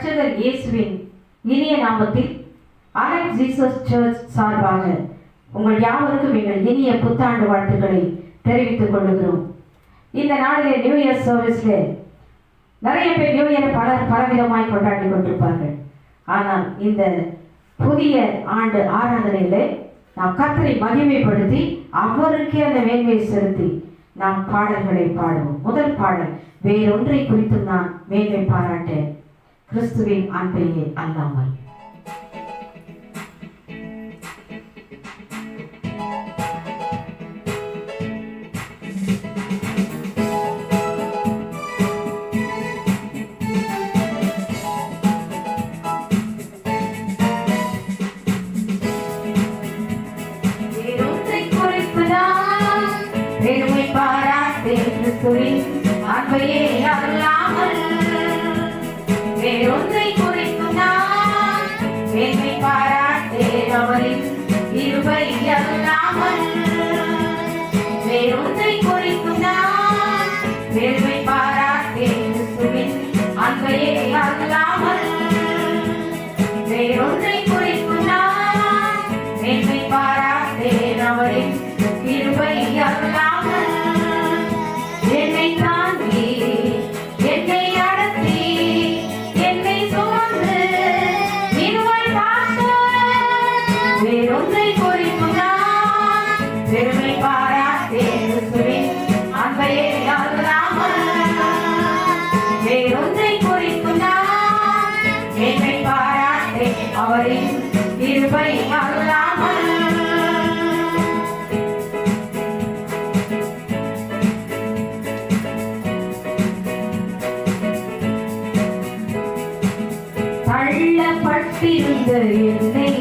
இரட்சகர் இயேசுவின் இனிய நாமத்தில் அலெக்ஸ் ஜீசஸ் சர்ச் சார்பாக உங்கள் யாவருக்கும் எங்கள் இனிய புத்தாண்டு வாழ்த்துக்களை தெரிவித்துக் கொள்கிறோம். இந்த நாளிலே நியூ இயர் சர்வீஸ்ல நிறைய பேர் நியூ இயரை பலவிதமாய் கொண்டாடி கொண்டிருப்பார்கள். ஆனால் இந்த புதிய ஆண்டு ஆராதனையிலே நாம் கர்த்தரை மகிமைப்படுத்தி அவருக்கே அந்த மேன்மையை செலுத்தி நாம் பாடல்களை பாடுவோம். முதல் பாடல், வேறொன்றை குறித்து நான் மேன்மை பாராட்டேன், கிறிஸ்துவின் அன்பையே அல்லாமல். அன்பையே அல்லாமல் வேறொன்றை குறித்து நான் மேன்மை பாராட்டேன், அவரின் கிருபை அல்லாமல் வேறொன்றை குறித்து நான் மேன்மை பாராட்டேன், கிறிஸ்துவின் அன்பையே அல்லாமல் வேறொன்றை குறித்து நான் மேன்மை பாராட்டேன், அவரின் கிருபை அல்லாமல் என்னை தாண்டி என்னை நடத்தி என்னை சுமந்து இருவரை பார்த்து வேறொன்றை குறித்து நான் பெருமை பாராட்டேன், அன்பையே அல்லாமல் வேறொன்றை குறித்து நான் என்னை பாராட்டேன், அவரின் கிருபை அல்லாமல். தள்ளப்பட்டிருந்த என்னை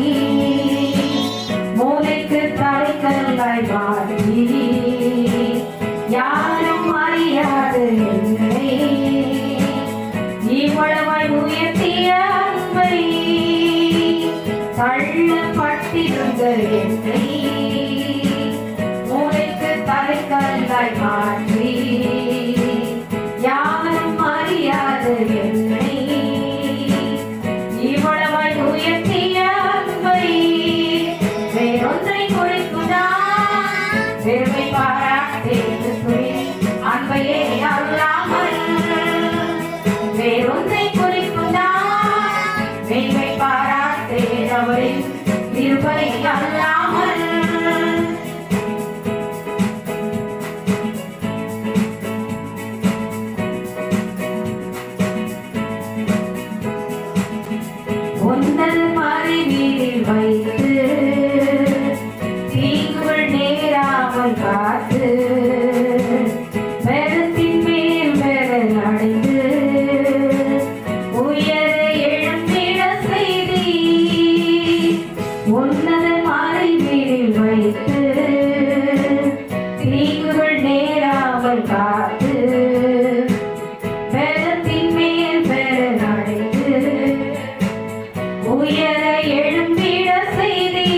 மூளைக்கு தலைக்கல்லாய் மாற்றி யாரும் அறியாத என்னை இவ்வளவாய் உயர்த்திய அன்பை, தள்ளப்பட்டிருந்த என்னை மூளைக்கு தலைக்கல்லாய் மாற்றி யாரும் அறியாத என்னை இவ்வளவாய் உயர்த்திய அன்பை, வேறொன்றை குறித்து நான் பெருமை பாராட்டேன், அன்பையே அல்லாமல் வேறொன்றை குறித்து நான் பெருமை பாராட்டேன், அவரின் கிருபை அல்லாமல். உன்னல் மறைவில் வைத்து தீங்குகள் நேராமல் காத்து பெருத்தின் மேல் பெறல் அடைந்து உயர எழும்பிட செய்தி, உன்னல் மறைவில் வைத்து தீங்குகள் நேராமல் காத்து பெருத்தின் மேல் பெறல் அடைந்து உயர எழும்பிட செய்தி,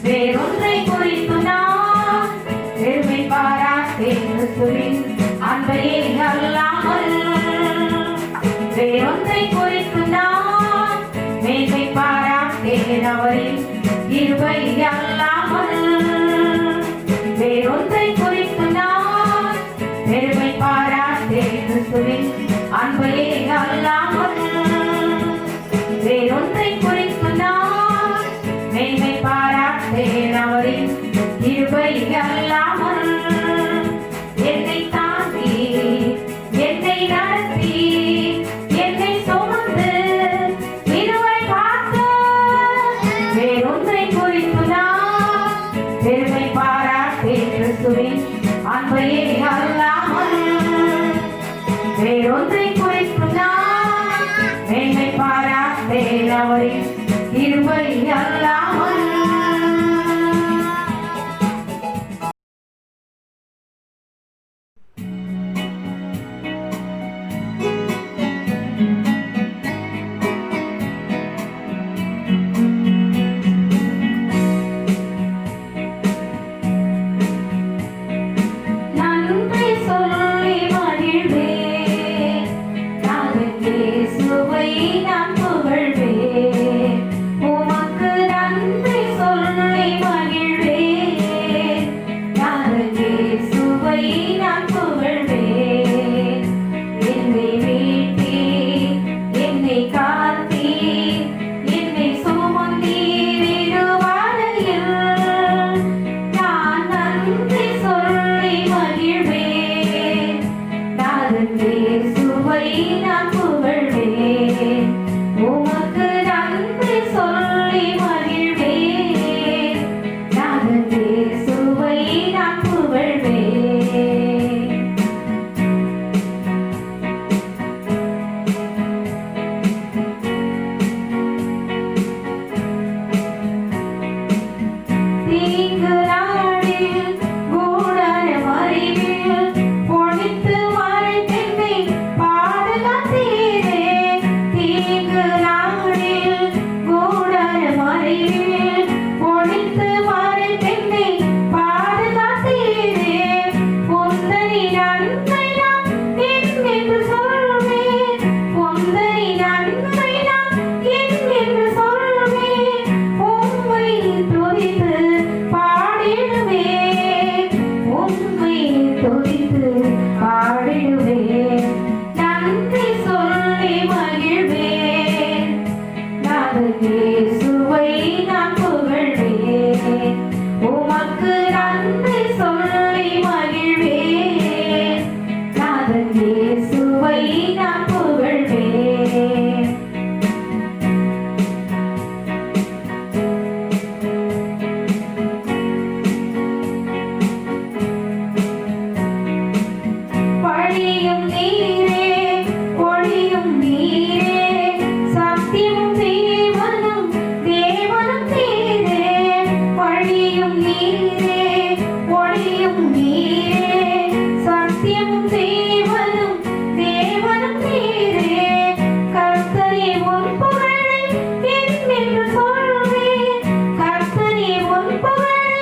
வேறொன்றை குறித்து நான் பெருமை பாராட்டேன், கிறிஸ்துவின் அன்பையே அல்லாமல் வேறொன்றை குறித்து நான் மேன்மை பாராட்டேன், அவரின் கிருபை அல்லாமல் வேறொன்றை குறித்து நான் பெருமை பாராட்டேன், கிறிஸ்துவின் அன்பையே அல்லாமல் வேறொன்றை குறித்து நான் மேன்மை பாராட்டேன், அவரின் கிருபை அல்லாமல். என்னை தாண்டி என்னை நடத்தி என்னை சுமந்து இருவரை பார்த்து வேறொன்றை குறித்து நான் பெருமை பாராட்டேன், கிறிஸ்துவின் அன்பையே அல்லாமல் வேறொன்றை குறித்து நான் மேன்மை பாராட்டேன், அவரின் கிருபை அல்லாமல். நன்மை நான் என்னென்று சொல்வேன், உந்தனை நன்மை நான் என்னென்று சொல்வேன், உம்மை துதித்து பாடிடுவேன், உம்மை துதித்து பாடிடுவேன், நன்றி சொல்லி மகிழ்வேன், நாதன் இயேசுவை நான் புகழ்வேன், உமக்கு நன்றி சொல்லி மகிழ்வேன், நாதன் இயேசுவை நான் புகழ்வேன். வழியும் நீரே, ஒளியும் நீரே, சத்தியமும் ஜீவனும் தேவனும் நீரே. வழியும் நீரே, ஒளியும் நீரே, சத்தியமும் ஜீவனும் தேவனும் நீரே. கர்த்தரே உன் புகழை என்னென்று சொல்வேன், கர்த்தரே உன் புகழை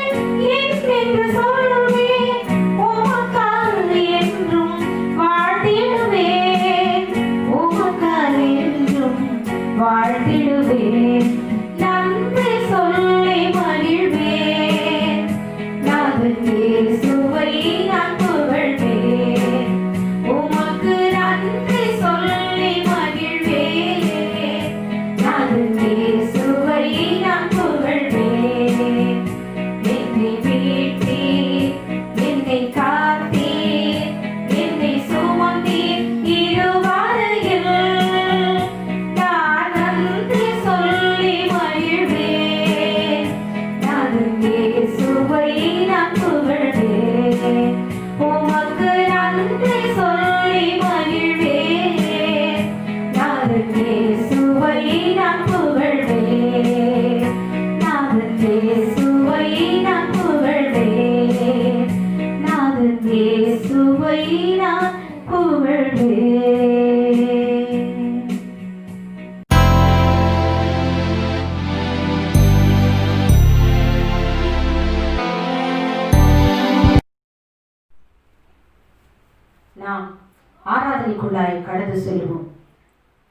என்னென்று சொல்வேன், உமக்காக என்றும் வாழ்த்திடுவேன், உமக்காக என்றும் வாழ்த்திடுவேன், நன்றி சொல்லி மகிழ்வேன், நாதன் இயேசுவை நான் புகழ்வேன், உமக்கு நன்றி சொல்லி மகிழ்வேன், நாதன் இயேசுவை நான் புகழ்வேன். என்னை மீட்டீர், என்னை காத்தீர், என்னை சுமந்தீர் இருவரையில், நான் நன்றி சொல்லி மகிழ்வேன், நாதன் இயேசுவை நான் புகழ்வேன், உமக்கு நன்றி சொல்லி மகிழ்வேன், நாதன் இயேசுவை நான் புகழ்வேன், நாதன் இயேசுவை நான் புகழ்வேன், நாதன் இயேசுவை நான் புகழ்வேன். நாம் ஆராதனைக்குள்ளாய் கடந்து செல்வோம்.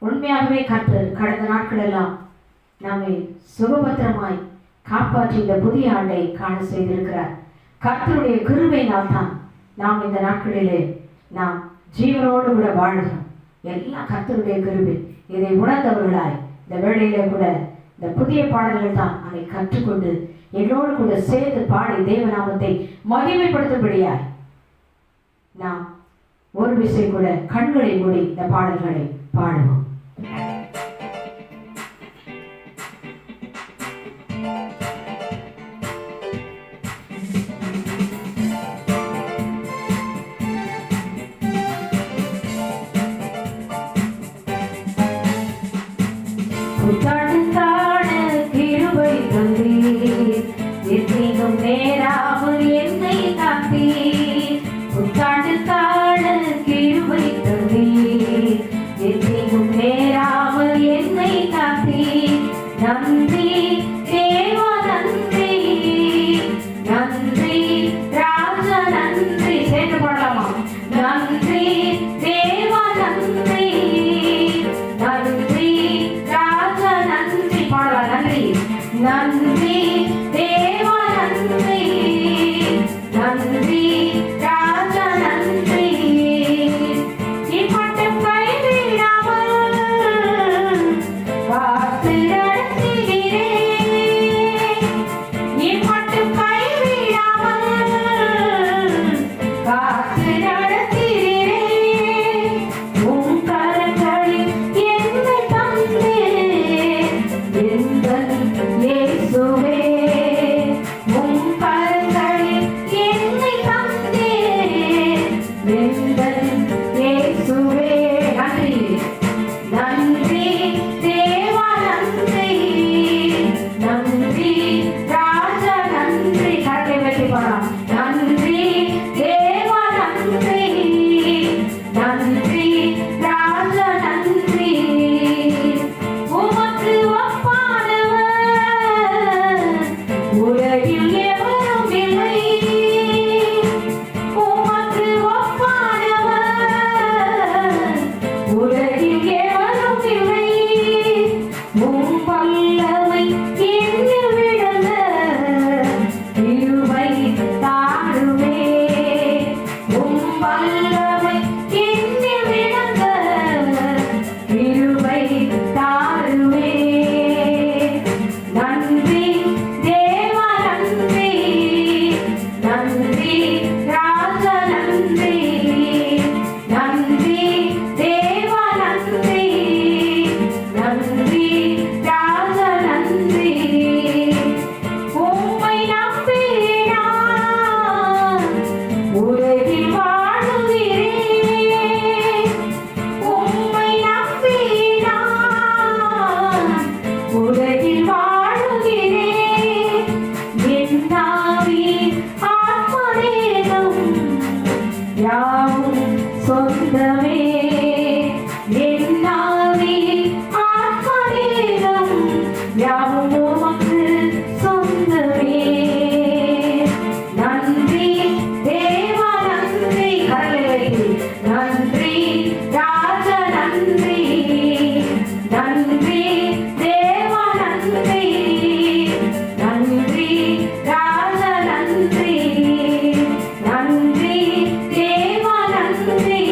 உண்மையாகவே கர்த்தர் கடந்த நாட்களெல்லாம் நம்மை சுகபத்திரமாய் காப்பாற்றி இந்த புதிய ஆண்டை காண செய்திருக்கிறார். கர்த்தருடைய கிருபையினால் தான் நாம் இந்த நாட்களிலே நாம் ஜீவனோடு கூட வாழ்கிறோம். எல்லாம் கர்த்தருடைய கிருபை. இதை உணர்ந்தவர்களாய் இந்த வேளையிலே கூட இந்த புதிய பாடல்கள் தான் அதை கற்றுக்கொண்டு என்னோடு கூட சேர்ந்து பாடி தேவநாமத்தை மகிமைப்படுத்தும்படியாய் நாம் ஒரு விசை கூட கண்களை மூடி இந்த பாடல்களை பாடுவோம். புத்தாண்டுக்கான கிருபை தந்தீர், எத்தனையும் நேராமல் என்னை காத்தீர். புத்தாண்டுக்கான கிருபை தந்தீர், எத்தனையும் நேராமல் வல்லமை என்னில் விளங்க கிருபை தாருமே. நன்றி தேவா நன்றி, நன்றி ராஜா நன்றி, நன்றி தேவா நன்றி, நன்றி ராஜா நன்றி. உம்மை நம்பி நான் உலகில் வாழுகிறேன். உம்மை நம்பி நான் உலகில் வாழுகிறேன். என் ஆவி ஆத்மநேகம் யாவும் சொந்தமே. என் ஆவி ஆத்மநேகம் யாவும் உமக்கு சொந்தமே. நன்றி தேவா நன்றி, கரங்களை வைத்து நன்றி ராஜா நன்றி, நன்றி தேவா நன்றி, நன்றி ராஜா நன்றி, நன்றி தேவா நன்றி,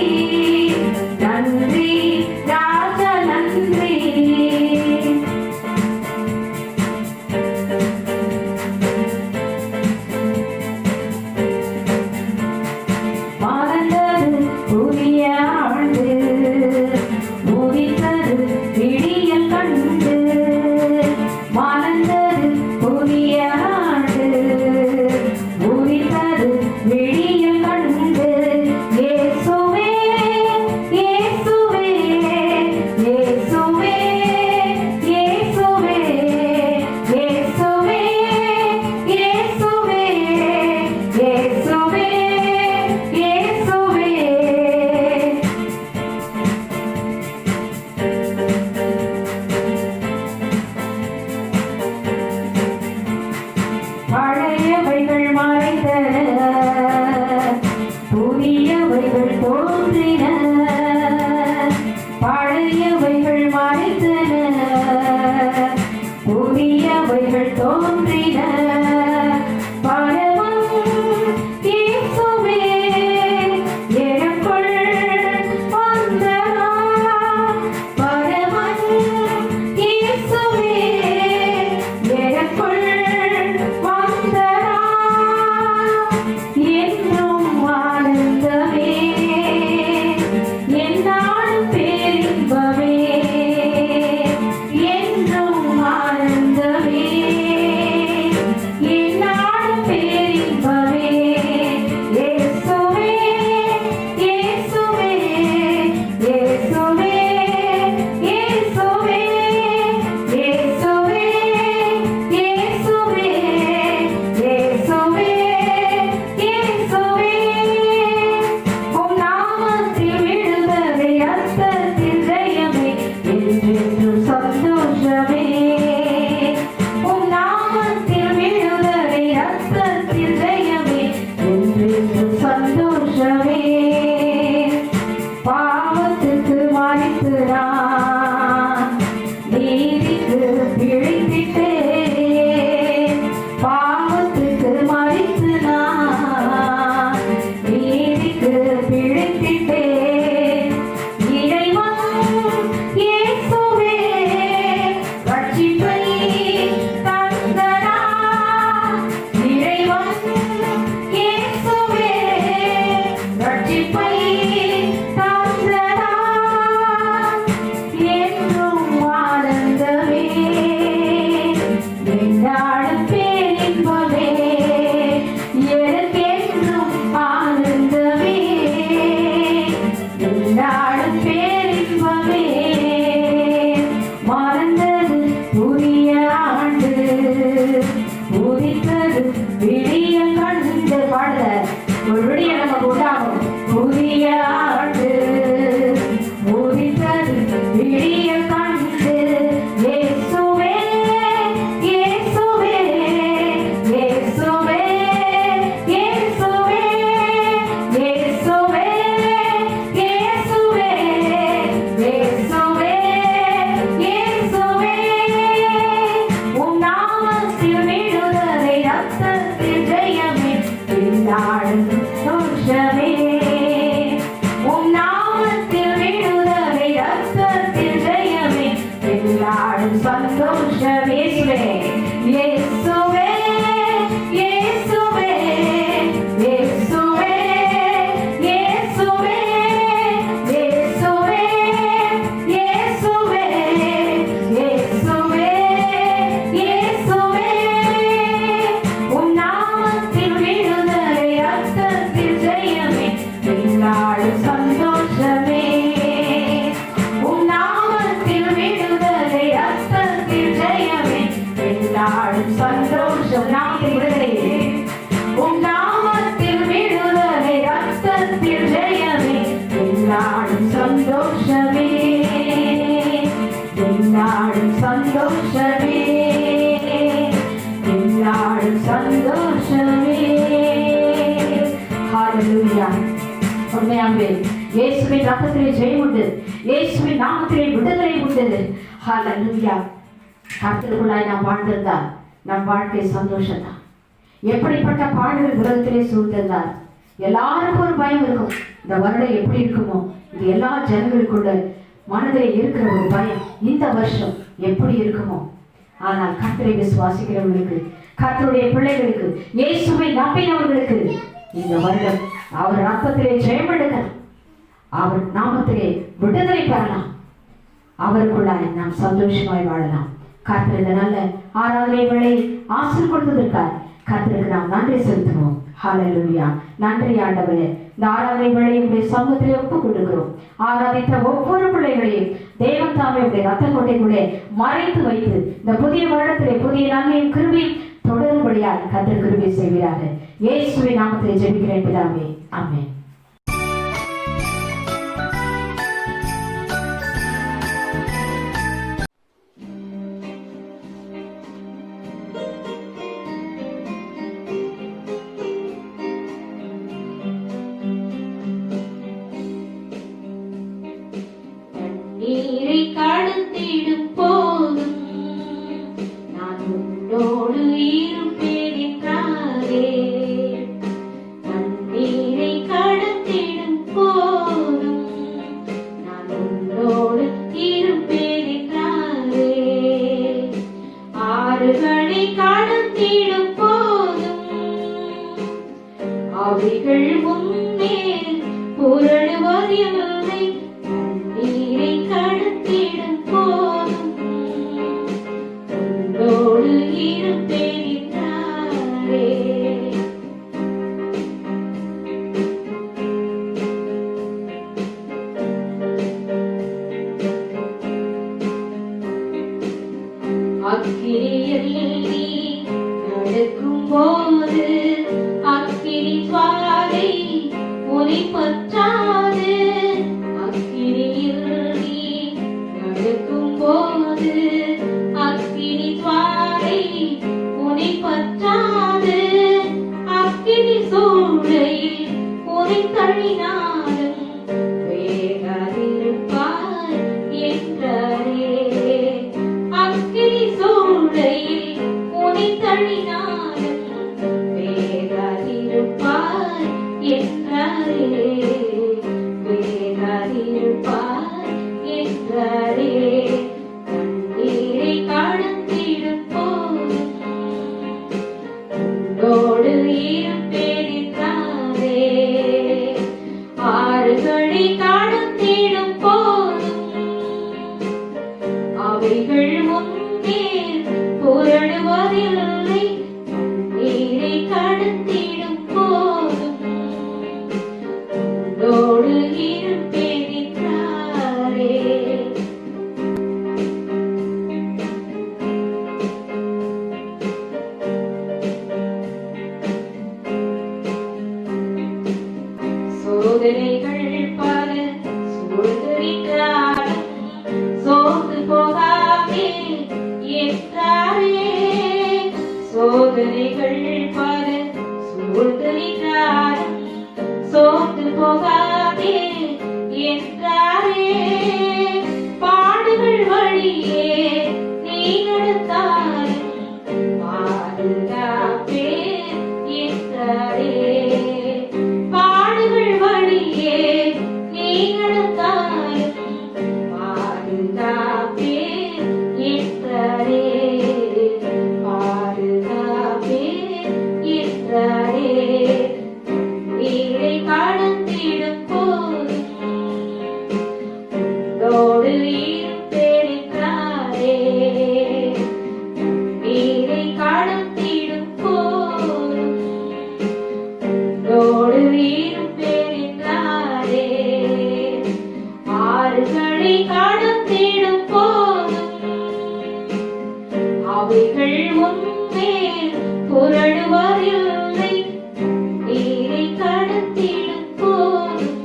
இயேசுவின் ரத்தத்திலே ஜெயம் உண்டு. இயேசுவின் நாமத்திலே விடுதலை உண்டு. ஹல்லேலூயா. கர்த்தருக்குள்ளாய் நாம் வாழ்ந்திருந்தால் நம் வாழ்க்கை சந்தோஷம் தான். எப்படிப்பட்ட பாடுகள் உலகத்திலே சூழ்ந்திருந்தால் எல்லாருக்கும் ஒரு பயம் இருக்கும். இந்த வருடம் எப்படி இருக்குமோ, இது எல்லா ஜனங்களுக்குள்ள மனதில் இருக்கிற ஒரு பயம், இந்த வருஷம் எப்படி இருக்குமோ. ஆனால் கர்த்தரை விசுவாசிக்கிறவர்களுக்கு, கர்த்தருடைய பிள்ளைகளுக்கு, இயேசுவை நம்பினவர்களுக்கு இந்த வருடம் அவர் ரத்தத்திலே ஜெயம் எடுக்கலாம், அவர் நாமத்திலே விடுதலை பெறலாம், அவருக்குள்ளாய் நாம் சந்தோஷமாய் வாழலாம். கர்த்தர் இந்த நல்ல ஆராதனை வேளையை ஆசீர் கொடுத்ததற்காக கர்த்தருக்கு நாம் நன்றி செலுத்துவோம். ஹல்லேலூயா. நன்றி ஆண்டவரே. இந்த ஆராதனை வேளையை சமூகத்திலே ஒப்புக் கொடுக்கிறோம். ஆராதித்த ஒவ்வொரு பிள்ளைகளையும் தேவன் தாமே ரத்த கோட்டைக்குள்ளே மறைத்து வைத்து இந்த புதிய வருடத்திலே புதிய நன்மையும் கிருபையும் தொடரும்படியாக கர்த்தர் கிருபை செய்வீராக. இயேசுவின் நாமத்திலே ஜெபிக்கிறேன் பிதாவே, ஆமென். நீரை கடந்திடும் போதும் நான் உன்னோடு இருப்பேன் என்றாரே. தண்ணீரை கடந்திடும் போதும் நான் உன்னோடு இருப்பேன் என்றாரே. ஆறுகளை கடந்திடும் போதும் அவைகள் முன்னே புரளுவதில்லை. நீரை கடந்திடும் போதும் உன்னோடு இருப்பேன் என்றாரே. அக்கினியில் நீ நடக்கும் போது அக்கினி சுவாலை உன்னை பற்றாது. போது அக்கினி சுவாலை உன்னை பற்றாது. அக்கினி சூளையில் உன்னை தள்ளினாலும் வேகாதிருப்பாய் என்றாரே. அக்கினி சூளையில் உன்னை தள்ளினாலும் வேகாதிருப்பாய் என்றாரே. வேகாதிருப்பாய் என்றாரே. தண்ணீரை கடந்திடும் போதும் உன்னோடு இருப்பேன் என்றாரே. ஆறுகளை கடந்திடும் போதும் அவைகள் முன்னே புரளுவதில்லை. தண்ணீரை கடந்திடும் போதும் உன்னோடு இருப்பேன் என்றாரே. சோதனைகள் பல சூழ்ந்திருக்கிறாலும் சோர்ந்து போகாதே என்றாரே. சோதனைகள் பல சூழ்ந்திருக்கிறாலும் சோர்ந்து போகாதே என்றாரே. பாடுகள் வழியே நீ நடந்தாலும் பாதுகாப்பே என்றாரே. பாடுகள் வழியே நீ நடந்தாலும் பாதுகாப்பே என்றாரே. பாதுகாப்பே என்றாரே. நீரை கடந்திடும் போதும் உன்னோடு இருப்பேன் என்றாரே. நீரை கடந்திடும் போதும் உன்னோடு இருப்பேன் என்றாரே. ஆறுகளை கடந்திடும் போதும் அவைகள் முன்னே புரளுவதில்லை. நீரை கடந்திடும் போதும்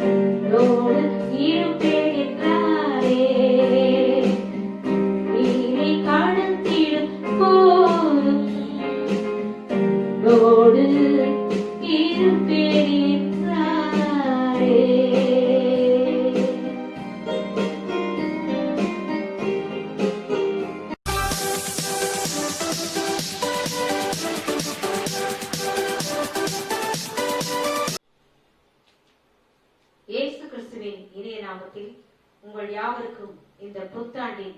உன்னோடு இருப்பேன் என்றாரே. நீரை கடந்திடும் போதும் உன்னோடு இருப்பேன் என்றாரே. இயேசு கிறிஸ்துவின் இனிய நாமத்தில் உங்கள் யாவருக்கும் இந்த புத்தாண்டின்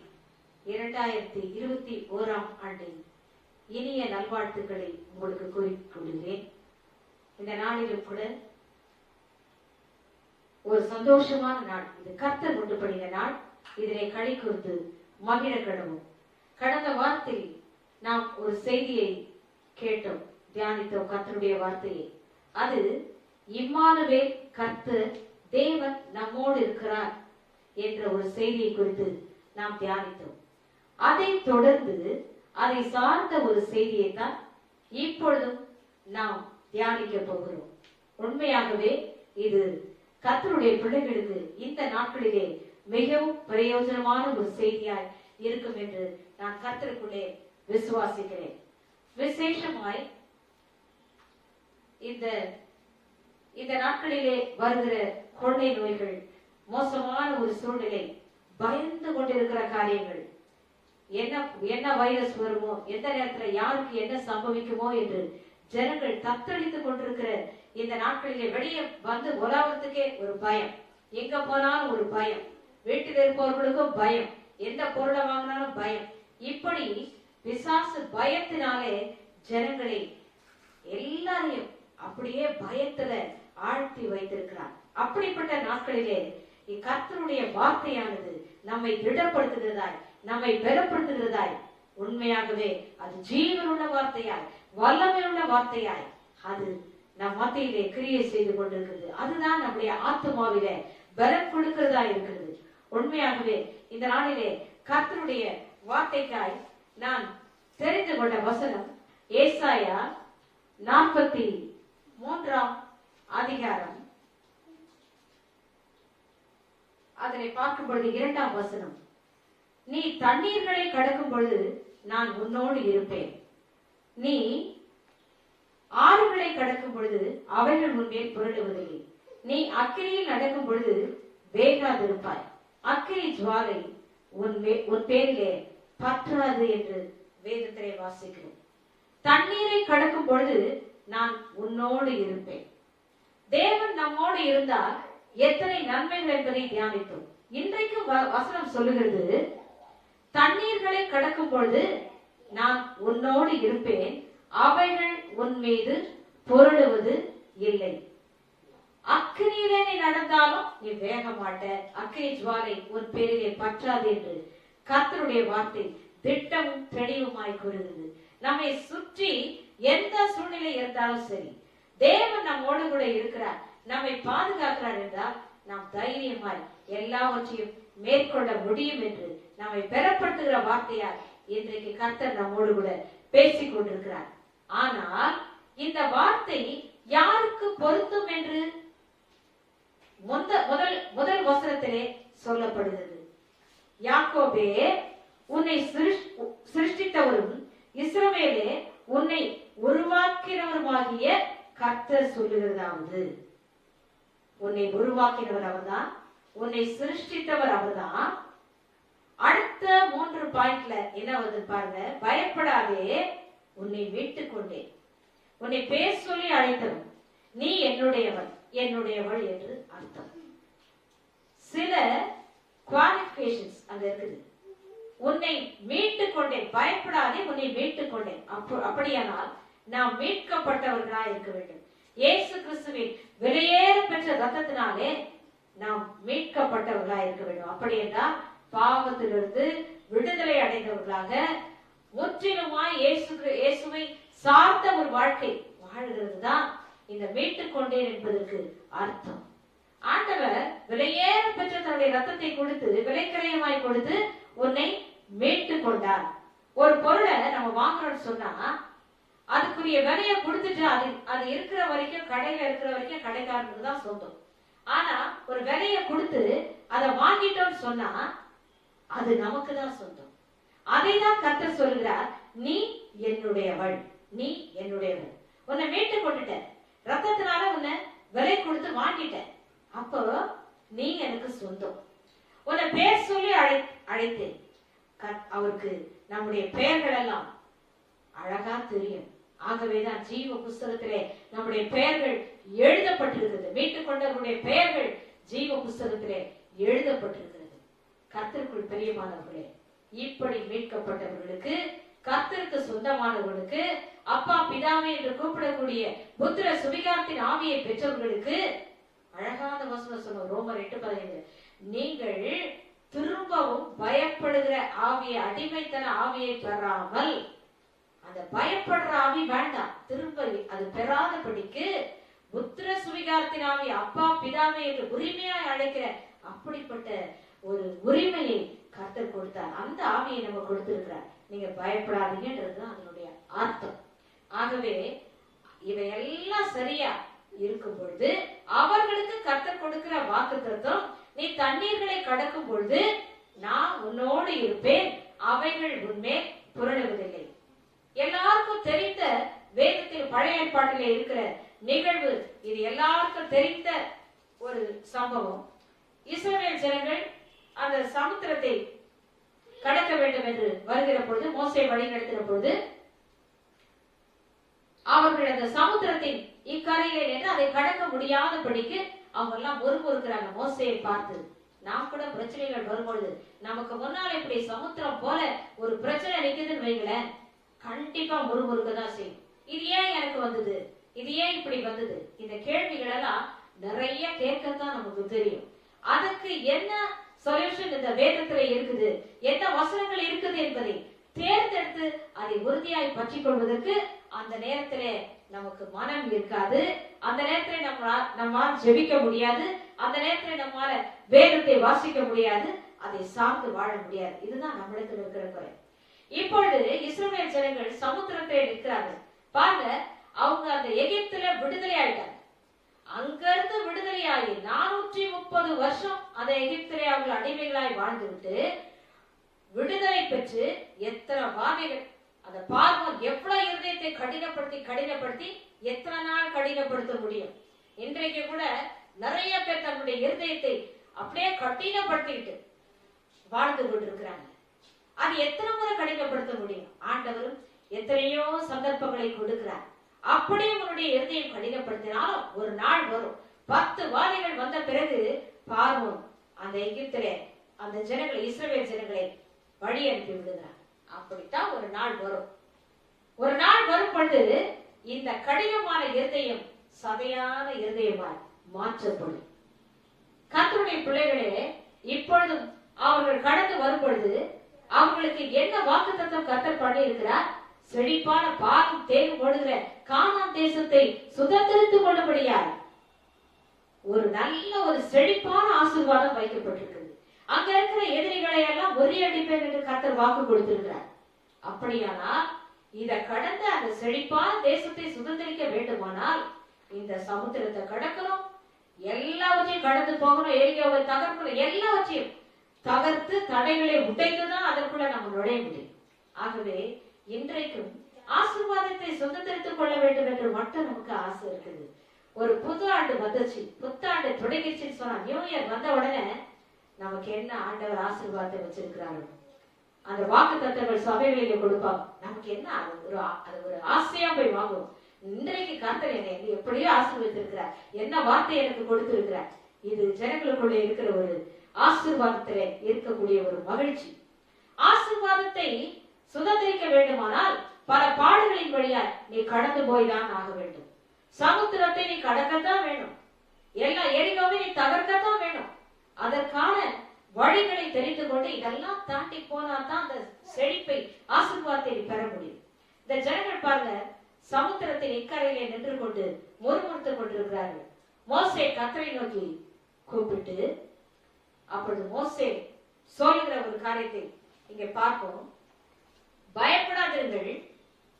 2021 ஆண்டின் இனிய நல்வாழ்த்துக்களை உங்களுக்கு கூறிக்கொள்கிறேன். இந்த நாளிலும் கூட ஒரு சந்தோஷமான நாள். இது கர்த்தர் உண்டு பண்ணின நாள். இதனை களி கூர்ந்து மகிழ கடவும். கடந்த வாரத்தில் நாம் ஒரு செய்தியை கேட்டோம், தியானித்தோம், கர்த்தருடைய வார்த்தையை. அது இம்மானுவேல், கர்த்தர் தேவன் நம்மோடு இருக்கிறார் என்ற ஒரு செய்தியை குறித்து நாம் தியானித்தோம். அதை தொடர்ந்து அதை சார்ந்த ஒரு செய்தியை தான் இப்பொழுதும் நாம் தியானிக்க போகிறோம். உண்மையாகவே இது கர்த்தருடைய பிள்ளைகளுக்கு இந்த நாட்களிலே மிகவும் பிரயோஜனமான ஒரு செய்தியாய் இருக்கும் என்று நான் கர்த்தருக்குள்ளே விசுவாசிக்கிறேன். விசேஷமாய் இந்த நாட்களிலே வருகிற கொள்ளை நோய்கள், மோசமான ஒரு சூழ்நிலை, பயந்து கொண்டிருக்கிற காரியங்கள், என்ன வைரஸ் வருமோ, எந்த நேரத்துல யாருக்கு என்ன சம்பவிக்குமோ என்று ஜனங்கள் தத்தளித்துக் கொண்டிருக்கிற இந்த நாட்களிலே வெளியே வந்து உலாவதுக்கே ஒரு பயம், எங்க போனாலும் ஒரு பயம், வீட்டில் இருப்பவர்களுக்கும் பயம், எந்த பொருளை வாங்கினாலும் பயம். இப்படி பிசாசு பயத்தினாலே ஜனங்களை எல்லாரையும் அப்படியே பயத்துல ஆழ்த்தி வைத்திருக்கிறார். அப்படிப்பட்ட நாட்களிலே கர்த்தருடைய வார்த்தையானது நம்மை திடப்படுத்துகிறதாய், நம்மை பலப்படுத்துகிறதாய், உண்மையாகவே அது ஜீவனுள்ள வார்த்தையாய், வல்லமையுள்ள வார்த்தையாய் அது நம் மத்தியிலே கிரியை செய்து கொண்டிருக்கிறது. அதுதான் நம்முடைய ஆத்மாவிலே பலம் கொடுக்கிறதா இருக்கிறது. உண்மையாகவே இந்த நாளிலே கர்த்தருடைய வார்த்தைக்காய் நான் தெரிந்து கொண்ட வசனம் ஏசாயா 43 அதிகாரம். அதனை பார்க்கும் பொழுது 2ஆம் வசனம், நீ தண்ணீர்களை கடக்கும் பொழுது நான் உன்னோடு இருப்பேன், நீ ஆறுகளை கடக்கும் பொழுது அவைகள் உன்மேல் புரளுவதில்லை, நீ அக்கினியில் நடக்கும் பொழுது வேகாதிருப்பாய், அக்கினி ஜுவாலை உன் பேரிலே பற்றாது என்று வேதத்திலே வாசிக்கிறோம். தண்ணீரை கடக்கும் பொழுது நான் உன்னோடு இருப்பேன். தேவன் நம்மோடு இருந்தால் எத்தனை நன்மைகள் என்பதை தியானித்தோம். இன்றைக்கு வசனம் சொல்லுகிறது, தண்ணீர்களை கடக்கும் பொழுது நான் உன்னோடு இருப்பேன், அவைகள் உன் மீது புரளுவது இல்லை. அக்கினியிலே நீ நடந்தாலும் நீ வேக மாட்ட, அக்கினி ஜுவாலை உன் பேரிலே பற்றாது என்று கர்த்தருடைய வார்த்தை திட்டமும் தெளிவுமாய் கூறுகிறது. நம்மை சுற்றி எந்த சூழ்நிலை இருந்தாலும் சரி, தேவன் நம்மோடு கூட இருக்கிறார், நம்மை பாதுகாக்கிறார் என்றால் நாம் தைரியமாய் எல்லாவற்றையும் மேற்கொள்ள முடியும் என்று நம்மை பெறப்படுத்துகிற வார்த்தையால் இன்றைக்கு கர்த்தர் நம்மோடு கூட பேசிக் கொண்டிருக்கிறார். ஆனால் இந்த வார்த்தை யாருக்கு பொருந்தும் என்று முதல் வசனத்திலே சொல்லப்படுகிறது. யாக்கோபே, உன்னை சிருஷ்டித்தவரும் இஸ்ரவேலே உன்னை உருவாக்கினவருமாகிய கர்த்தர் சொல்லுகிறதாவது, உன்னை உருவாக்கினவர் அவர்தான், உன்னை சிருஷ்டித்தவர் அவர்தான். அடுத்த 3 பாயிண்ட்ல என்ன வந்து பாருங்க, பயப்படாதே, உன்னை மீட்டுக் கொண்டேன், உன்னை பேர் சொல்லி அழைத்தவன், நீ என்னுடையவன் என்னுடையவள் என்று அர்த்தம். சில குவாலிஃபிகேஷன்ஸ் அங்க இருக்குது. உன்னை மீட்டுக் கொண்டேன், பயப்படாதே, உன்னை மீட்டுக் கொண்டேன். அப்படியானால் நாம் மீட்கப்பட்டவர்களாய் இருக்க வேண்டும். இயேசு கிறிஸ்துவின் விலையேற பெற்ற ரத்தத்தினாலே நாம் மீட்கப்பட்டவர்களாய் இருக்க வேண்டும். அப்படி என்றால் பாவத்திலிருந்து விடுதலை அடைந்தவர்களாக முற்றிலுமாய் இயேசுவை சார்ந்த ஒரு வாழ்க்கை வாழ்கிறது தான் இந்த மீட்டுக் கொண்டேன் என்பதற்கு அர்த்தம். ஆண்டவர் விலையேற பெற்ற தன்னுடைய ரத்தத்தை கொடுத்து, விலைக்கிரயமாய் கொடுத்து உன்னை மீட்டுக் கொண்டார். ஒரு பொருளை நம்ம வாங்குறோம்னு சொன்னா அதுக்குரிய விலையை கொடுத்துட்டு அது இருக்கிற வரைக்கும், கடையில இருக்கிற வரைக்கும் கடைக்காரனுக்கு தான் சொந்தம். ஆனா ஒரு விலையை கொடுத்து அதை வாங்கிட்டோம்னு சொன்னா அது நமக்கு தான் சொந்தம். அதை தான் கர்த்தர் சொல்கிறார், நீ என்னுடையவள், நீ என்னுடையவள். உன்னை மீட்டு கொண்டுட்ட, ரத்தத்தினால உன்னை விலை கொடுத்து வாங்கிட்ட. அப்போ நீ எனக்கு சொந்தம். உன்னை பேர் சொல்லி அழைத்தேன். அவருக்கு நம்முடைய பெயர்கள் எல்லாம் அழகா தெரியும். ஆகவேதான் ஜீவ புஸ்தகத்திலே நம்முடைய பெயர்கள் எழுதப்பட்டிருக்கிறது. மீட்டுக் கொண்டவர்களுடைய பெயர்கள் ஜீவ புஸ்தகத்திலே எழுதப்பட்டிருக்கிறது. கர்த்தருக்குள் பிரியமானவர்களே, இப்படி மீட்கப்பட்டவர்களுக்கு, கர்த்தருக்கு சொந்தமானவர்களுக்கு, அப்பா பிதாவே என்று கூப்பிடக்கூடிய புத்திர சுவிகாரத்தின் ஆவியை பெற்றவர்களுக்கு அழகான வசனம் சொன்ன ரோமர் 8:15, நீங்கள் திரும்பவும் பயப்படுகிற ஆவியை, அடிமைத்தன ஆவியை பெறாமல், அந்த பயப்படுற ஆவி வேண்டாம், திரும்ப அது பெறாதபடிக்கு புத்திர சுவிகாரத்தின் ஆவி, அப்பா பிதாவே என்று உரிமையாய் அழைக்கிற அப்படிப்பட்ட ஒரு உரிமையை கர்த்தர் கொடுத்தார். அந்த ஆவியை நம்ம கொடுத்திருக்கிறார். நீங்க பயப்படாதீங்கன்றதுதான் அதனுடைய அர்த்தம். ஆகவே இவையெல்லாம் சரியா இருக்கும் பொழுது அவர்களுக்கு கர்த்தர் கொடுக்கிற வாக்குத்தத்தம், நீ தண்ணீர்களை கடக்கும் பொழுது நான் உன்னோடு இருப்பேன், அவைகள் உன்மேல் புரளுவதில்லை. எல்லாருக்கும் தெரிந்த வேதத்தில் பழைய ஏற்பாட்டிலே இருக்கிற நிகழ்வு இது. எல்லாருக்கும் தெரிந்த ஒரு சம்பவம். இஸ்ரவேல் ஜனங்கள் அந்த சமுத்திரத்தை கடக்க வேண்டும் என்று வருகிற பொழுது, மோசே வழி நடத்தின பொழுது, அவர்கள் அந்த சமுத்திரத்தின் இக்கரையிலே நின்று அதை கடக்க முடியாதபடிக்கு அவங்க எல்லாம் முறுமுறுக்கிறாங்க மோசையை பார்த்து. நாம் கூட பிரச்சனைகள் வரும்பொழுது நமக்கு முன்னால் இப்படி சமுத்திரம் போல ஒரு பிரச்சனை நிக்குதுன்னு வைங்களேன், கண்டிப்பா முறுமுறுக்கதான் செய்யும். இது ஏன் எனக்கு வந்தது, இது ஏன் இப்படி வந்தது, இந்த கேள்விகள் எல்லாம் நிறைய கேட்கத்தான் நமக்கு தெரியும். அதுக்கு என்ன சொல்யூஷன் இந்த வேதத்துல இருக்குது, என்ன வசனங்கள் இருக்குது என்பதை தேர்ந்தெடுத்து அதை உறுதியாய் பற்றி கொள்வதற்கு அந்த நேரத்திலே நமக்கு மனம் இருக்காது. அந்த நேரத்திலே நம்மால ஜெபிக்க முடியாது. அந்த நேரத்திலே நம்மால வேதத்தை வாசிக்க முடியாது. அதை சார்ந்து வாழ முடியாது. இதுதான் நம்மிடத்தில் இருக்கிற குறை. இப்பொழுது இஸ்ரவேல் ஜனங்கள் சமுத்திரத்தை நிற்கிறார்கள். பாருங்க, அவங்க அந்த எகிப்துல விடுதலை ஆயிட்டாங்க. அங்கிருந்து விடுதலையாகி 430 வருஷம் அந்த எகிப்திலே அவர்கள் அடிமைகளாய் வாழ்ந்துவிட்டு விடுதலை பெற்று எத்தனை வாதைகள், அந்த பார்வோன் எவ்வளவு இருதயத்தை கடினப்படுத்தி எத்தனை நாள் கடினப்படுத்த முடியும். இன்றைக்கு கூட நிறைய பேர் தன்னுடைய இருதயத்தை அப்படியே கடினப்படுத்திட்டு வாழ்ந்து கொண்டிருக்கிறாங்க. அது எத்தனை முறை கடினப்படுத்த முடியும்? ஆண்டவரும் எத்தனையோ சந்தர்ப்பங்களை கொடுக்கிறார். அப்படியே உன்னுடைய இருதயம் கடினப்படுத்தினாலும் ஒரு நாள் வரும். 10 வாதைகள் வந்த பிறகு பார்வோன் அந்த எகிப்திலே அந்த ஜனங்களை, இஸ்ரவேல் ஜனங்களை வழி அனுப்பி விடுகிறார். அப்படித்தான் ஒரு நாள் வரும். ஒரு நாள் வரும் பொழுது இந்த கடினமான இருதயம் சதையான இருதயமாய் மாற்றப்படும். கர்த்தருடைய பிள்ளைகளே, இப்பொழுதும் அவர்கள் கடந்து வரும் பொழுது அவர்களுக்கு என்ன வாக்குத்தத்தம் கர்த்தர் பண்ணி இருக்கிறார்? செழிப்பான பாலும் தேனும் ஓடுகிற கானான் தேசத்தை சுதந்திரித்துக் கொள்ளும்படியார் ஒரு நல்ல ஒரு செழிப்பான ஆசீர்வாதம் வைக்கப்பட்டிருக்கிறது. அங்க இருக்கிற எதிரிகளை எல்லாம் முறியடிப்பேன் என்று கர்த்தர் வாக்கு கொடுத்திருக்கிறார். அப்படியானால் இத கடந்த அந்த செழிப்பான தேசத்தை சுதந்திரிக்க வேண்டுமானால் இந்த சமுத்திரத்தை கடக்கணும், எல்லாவற்றையும் கடந்து போகணும், ஏரியாவை தகர்க்கணும், எல்லாவற்றையும் தகர்த்து தடைகளை உடைத்துதான் அதற்குள்ள நம்ம நுழைய முடியும். ஆகவே இன்றைக்கும் ஆசீர்வாதத்தை சுதந்திரித்துக் கொள்ள வேண்டும் என்று மட்டும் நமக்கு ஆசை இருக்குது. ஒரு புது ஆண்டு வந்துச்சு, புத்தாண்டு தொடங்கிச்சுன்னு சொன்னா, நியூ இயர் வந்த உடனே நமக்கு என்ன ஆண்டவர் ஆசீர்வாதத்தை வச்சிருக்கிறாரு, அந்த வாக்கு தத்தங்கள் சபைகளிலே கொடுப்பாங்க. நமக்கு என்ன அது ஒரு ஆசையா போய் வாங்குவோம். இன்றைக்கு கர்த்தர் என்னை எப்படியோ ஆசீர்வதித்திருக்கிறார், என்ன வார்த்தை எனக்கு கொடுத்திருக்கிறார். இது ஜனங்களுக்குள்ள இருக்கிற ஒரு ஆசீர்வாதத்திலே இருக்கக்கூடிய ஒரு மகிழ்ச்சி. ஆசீர்வாதத்தை சுதந்திரிக்க வேண்டுமானால் பல பாடுகளின் வழியா நீ கடந்து போய்தான் ஆக வேண்டும். சமுத்திரத்தை நீ கடக்கத்தான் வேணும், எல்லா எரிகோவை நீ தகர்க்கத்தான் வேணும். அதற்கான வழிகளை தெரிந்து கொண்டு இதெல்லாம் தாண்டி போனால்தான் அந்த செழிப்பை, ஆசீர்வாதத்தை பெற முடியும். இந்த ஜனங்கள் பாருங்க, சமுத்திரத்தின் இக்கரையிலே நின்று கொண்டு முறுமுறுத்துக் கொண்டிருக்கிறார்கள். மோசே கர்த்தரை நோக்கி கூப்பிட்டு, அப்பொழுது மோசே சொல்லுகிற ஒரு காரியத்தை இங்க பார்ப்போம். பயப்படாதீர்கள்.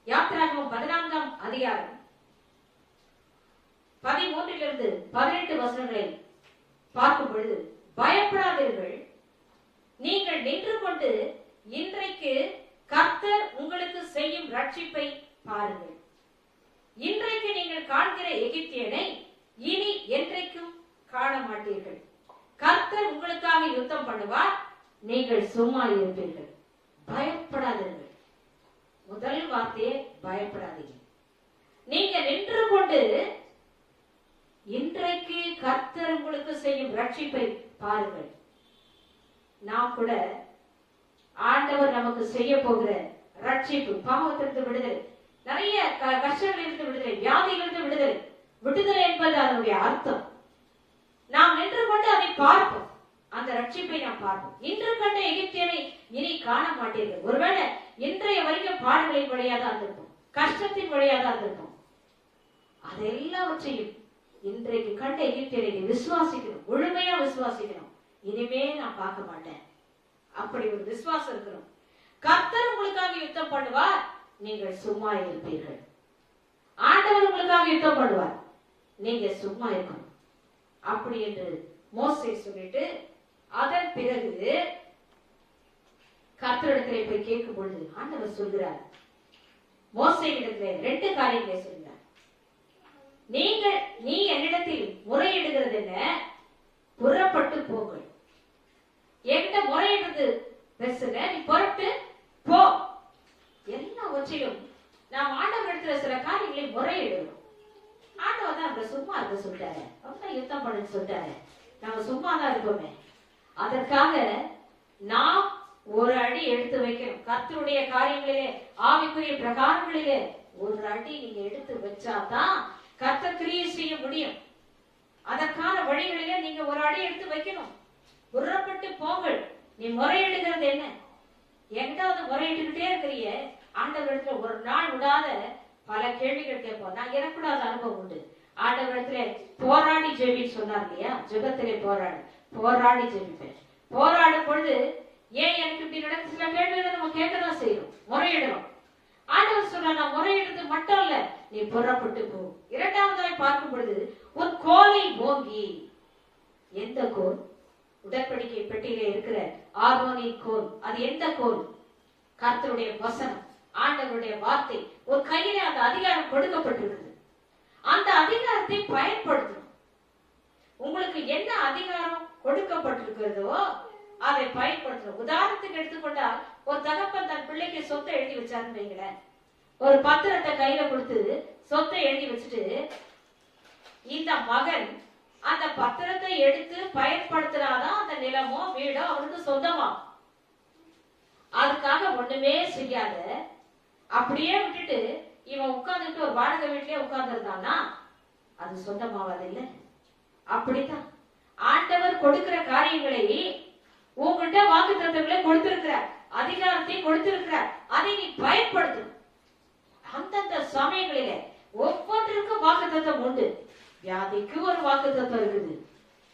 யாத்திராகமம் 14ஆம் அதிகாரம் 13 18 வசனங்களை பார்க்கும் பொழுது, பயப்படாதீர்கள், நீங்கள் நின்று கொண்டு இன்றைக்கு கர்த்தர் உங்களுக்கு செய்யும் ரட்சிப்பை பாருங்கள். இன்றைக்கு நீங்கள் காண்கிற எகிப்தியனை இனி என்றைக்கும் காண மாட்டீர்கள். கர்த்தர் உங்களுக்காக யுத்தம் பண்ணுவார், நீங்கள் சும்மா இருப்பீர்கள். பயப்படாதீர்கள். முதல் வார்த்தையே பயப்படாதீங்க. நீங்க நின்று கொண்டு இன்றைக்கு கர்த்தர் உங்களுக்கு செய்யும் ரட்சிப்பை பாருங்கள். நாம் கூட ஆண்டவர் நமக்கு செய்ய போகிற ரட்சிப்பு, பாவத்திலிருந்து விடுதலை, நிறைய கஷ்டங்களிலிருந்து விடுதலை, வியாதிகளிலிருந்து விடுதலை. விடுதலை என்பது அதனுடைய அர்த்தம். நாம் நின்று கொண்டு அதை பார்ப்போம், அந்த ரட்சிப்பை நாம் பார்ப்போம். இன்று கண்ட எகிப்தியரை இனி காண மாட்டீர்கள். ஒருவேளை இன்றைய வரைக்கும் பாடுகளின் வழியாக தான் இருந்திருப்போம், கஷ்டத்தின் வழியாக தான் இருந்திருப்போம். அதெல்லாவற்றையும் இன்றைக்கு கண்ட எகிப்தியரை விசுவாசிக்கணும், முழுமையா விசுவாசிக்கணும். இனிமே நான் பார்க்க மாட்டேன், அப்படி ஒரு விசுவாசம் இருக்கணும். கர்த்தர் உங்களுக்காக யுத்தம் பண்ணுவார், நீங்கள் சும்மா இருப்பீர்கள். ஆண்டவர் உங்களுக்காக யுத்தம் பண்ணுவார், நீங்க சும்மா இருக்கணும். அப்படி என்று மோசே சொல்லிட்டு அதன் பிறகு கர்த்தரிடத்திலே போய் கேட்கும் பொழுது ஆண்டவர் சொல்கிறார், மோசே இடத்திலே 2 காரியங்களை சொல்கிறார். நீ என்னிடத்தில் முறையிடுகிறது என்ன? புறப்பட்டு போங்கள். என்கிட்ட முறையிடுறது பெருசுங்க, நீ புறப்பட்டு போ. எல்லாவற்றிலும் நாம் ஆண்டவரிடத்துல சில காரியங்களை முறையிடுறோம். ஆண்டவர் தான் நம்ம சும்மா இருக்க சொல்லிட்டாரு, அவங்க யுத்தம் பண்ணு சொல்லிட்டாரு, நம்ம சும்மா தான் இருப்போமே. அதற்காக நாம் ஒரு அடி எடுத்து வைக்கணும். கர்த்தருடைய காரியங்களிலே, ஆவிக்குரிய பிரகாரங்களிலே ஒரு அடி நீங்க எடுத்து வச்சாதான் கர்த்தர் கிரியை செய்ய முடியும். அதற்கான வழிகளிலே நீங்க ஒரு அடி எடுத்து வைக்கணும். புறப்பட்டு போங்கள். நீ முறையிடுகிறது என்ன? எங்காவது முறையிட்டுக்கிட்டே இருக்கிறீங்க. ஆண்டவரிடத்துல ஒரு நாள் விடாத பல கேள்விகள் கேட்போம். நான் எனக்கு கூட அது அனுபவம் உண்டு. ஆண்டவரிடத்துல போராடி ஜெபி சொன்னார் இல்லையா? ஜெபத்திலே போராடி ஜெபிப்பேன். போராடும் பொழுது ஏன் எனக்கு இப்படி நடந்து சில கேள்விகளை நம்ம கேட்கதான் செய்யணும், முறையிடணும். ஆண்டவர் சொல்ற, நான் முறையிடுறது மட்டும் இல்ல, நீ புறப்பட்டு போ. 2வதாய் பார்க்கும் பொழுது ஒரு கோலை ஓங்கி. எந்த கோல்? உடன்படிக்கை பெட்டியிலே இருக்கிற ஆரோனின் கோல். அது எந்த கோல்? கர்த்தருடைய வசனம், ஆண்டவருடைய வார்த்தை. ஒரு கையிலே அந்த அதிகாரம் கொடுக்கப்பட்டிருக்கிறது. அந்த அதிகாரத்தை பயன்படுத்தணும். உங்களுக்கு என்ன அதிகாரம் கொடுக்கப்பட்டிருக்கிறதோ அதை பயன்படுத்தணும். உதாரணத்துக்கு எடுத்துக்கொண்டால், ஒரு தகப்பன் தன் பிள்ளைக்கு சொத்தை எழுதி வச்சாருன்னு வைங்களேன். ஒரு பத்திரத்தை கையில கொடுத்து சொத்தை எழுதி வச்சுட்டு, இந்த மகன் அந்த பத்திரத்தை எடுத்து பயன்படுத்தினாதான் அந்த நிலமோ வீடோ அவனுக்கு சொந்தமா. அதுக்காக ஒண்ணுமே செய்யாத அப்படியே விட்டுட்டு இவன் உட்கார்ந்துட்டு ஒரு வாடகை வீட்டிலே உட்கார்ந்து இருந்தான்னா அது சொந்தமாவதில்லை. அப்படித்தான் ஆண்டவர் கொடுக்கிற காரியங்களை, உங்ககிட்ட வாக்குத்தத்தங்களை கொடுத்திருக்கிறார், அதிகாரத்தை கொடுத்திருக்கிறார், அதை நீ பயன்படுத்தணும். அந்தந்த சமயங்களிலே ஒவ்வொன்றிற்கும் வாக்குத்தத்தம் உண்டு. வியாதிக்கு ஒரு வாக்குத்தத்தம் இருக்குது,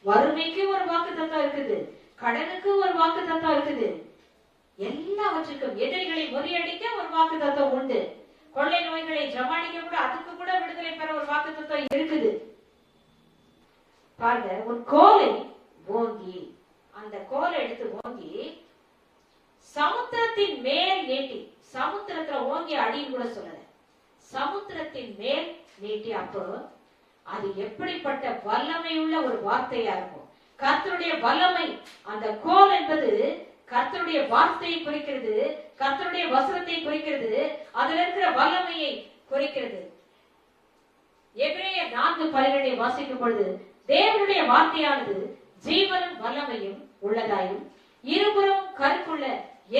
வறுமைக்கு ஒரு வாக்குத்தத்தம் இருக்குது, கடனுக்கு ஒரு வாக்குத்தத்தம் இருக்குது. எல்லாவற்றுக்கும் எதிரிகளை முறியடிக்க ஒரு வாக்குத்தத்தம் உண்டு. கொள்ளை நோய்களை ஜமானிக்க கூட, அதுக்கு கூட விடுதலை பெற ஒரு வாக்குத்தத்தம் இருக்குது. பாருங்க, ஒரு கோலை ஓங்கி, அந்த கோலை எடுத்து ஓங்கி சமுத்திரத்தின் மேல் நீட்டி. சமுத்திரத்துல ஓங்கி அடின்னு கூட சொல்லல, சமுத்திரத்தின் மேல் நீட்டி. அப்போ அது எப்படிப்பட்ட வல்லமை உள்ள ஒரு வார்த்தையா இருக்கும். கர்த்தருடைய வல்லமை. அந்த கோல் என்பது கர்த்தருடைய வார்த்தையை குறிக்கிறது, கர்த்தருடைய வசனத்தை குறிக்கிறது, அதுல இருக்கிற வல்லமையை குறிக்கிறது. எபிரேயர் 4:12 வாசிக்கும் பொழுது, தேவனுடைய வார்த்தையானது ஜீவனும் வல்லமையும் உள்ளதாயும் இருபுறம் கருக்குள்ள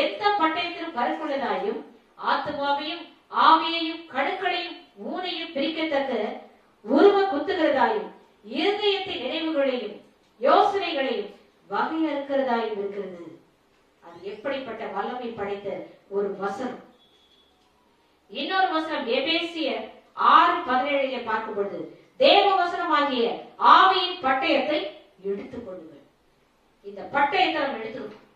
எந்த பட்டயத்திலும் கருக்குள்ளதாயும் ஆத்மாவையும் ஆவியையும் கணுக்களையும் ஊனையும் பிரிக்கத்தக்க உருவ குத்துகிறதாயும் இருதயத்தின் நினைவுகளையும் யோசனைகளையும் வகையறுக்கிறதாயும் இருக்கிறது. அது எப்படிப்பட்ட வல்லமை படைத்த ஒரு வசனம். இன்னொரு வசனம் எபேசியர் 6:17 பார்க்கும் பொழுது, தேவ வசனமாகிய ஆவியின் பட்டயத்தை எடுத்துக் கொள்ளுங்கள். இந்த பட்டயத்தை நம்ம எடுத்துக்கணும்.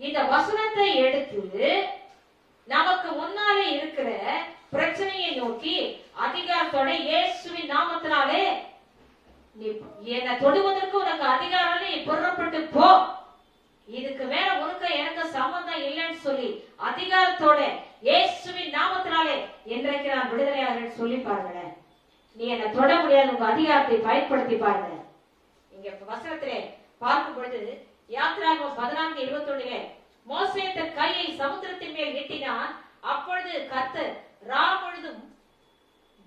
இந்த வசனத்தை எடுத்து நமக்கு முன்னாலே இருக்கிற பிரச்சனையை நோக்கி அதிகாரத்தோட இயேசுவின் நாமத்தினாலே, நீ என்னை தொடுவதற்கு உனக்கு அதிகாரம், நீ புறப்பட்டு போ, இதுக்கு மேல உனக்கு எனக்கு சம்பந்தம் இல்லைன்னு சொல்லி அதிகாரத்தோட இயேசுவின் நாமத்தினாலே இன்றைக்கு நான் விடுதலையாக சொல்லி பாருங்களேன். நீ என்னை தொட முடியாது, உங்க அதிகாரத்தை பயன்படுத்தி பாருங்க. இங்க வசனத்திலே பார்க்கும் பொழுது யாத்திராகமம் 14:21 மோசே தன் கையை சமுத்திரத்தின் மேல் நீட்டினான். அப்பொழுது கர்த்தர் ரா முழுதும்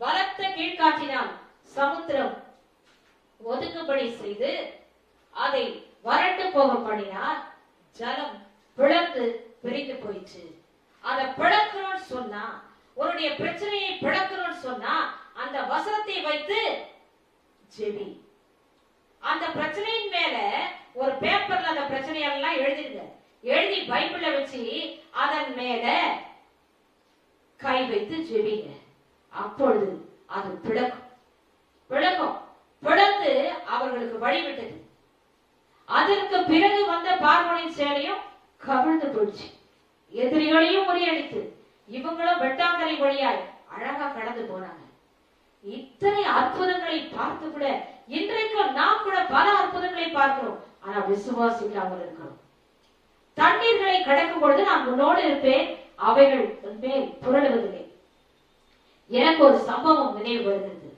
பலத்த கீழ்காற்றினால் சமுத்திரம் ஒதுங்கும்படி செய்து அதை வறண்டு போக பண்ணினார். ஜலம் பிளந்து பிரிந்து போயிற்று. அதை பிளக்கணும்னு சொன்னா, உன்னுடைய பிரச்சனையை பிளக்கணும்னு சொன்னா அந்த வசனத்தை வைத்து ஜெபி. அந்த பிரச்சனையின் மேல ஒரு பேப்பர்ல அந்த பிரச்சனையெல்லாம் எழுதிருங்க. எழுதி பைபிள்ல வச்சு அதன் மேல கை வைத்து ஜெபிங்க. அப்பொழுது அது பிளக்கும். பிளந்து அவர்களுக்கு வழிவிட்டது. அதற்கு பிறகு வந்த பார்வோனின் சேனையும் கவிழ்ந்து போயிடுச்சு. எதிரிகளையும் முறியடித்து இவங்களும் வெட்டாங்கரை வழியாய் அழகா கடந்து போனாங்க. இத்தனை அற்புதங்களை பார்த்து கூட இன்றைக்கும் நாம் கூட பல அற்புதங்களை பார்க்கிறோம். ஆனா விசுவாசிக்காமல் இருக்கிறோம். தண்ணீர்களை கடக்கும் பொழுது நான் உன்னோடு இருப்பேன், அவைகள் மேல் புரளுவதில்லை. எனக்கு ஒரு சம்பவம் நினைவு வருகிறது.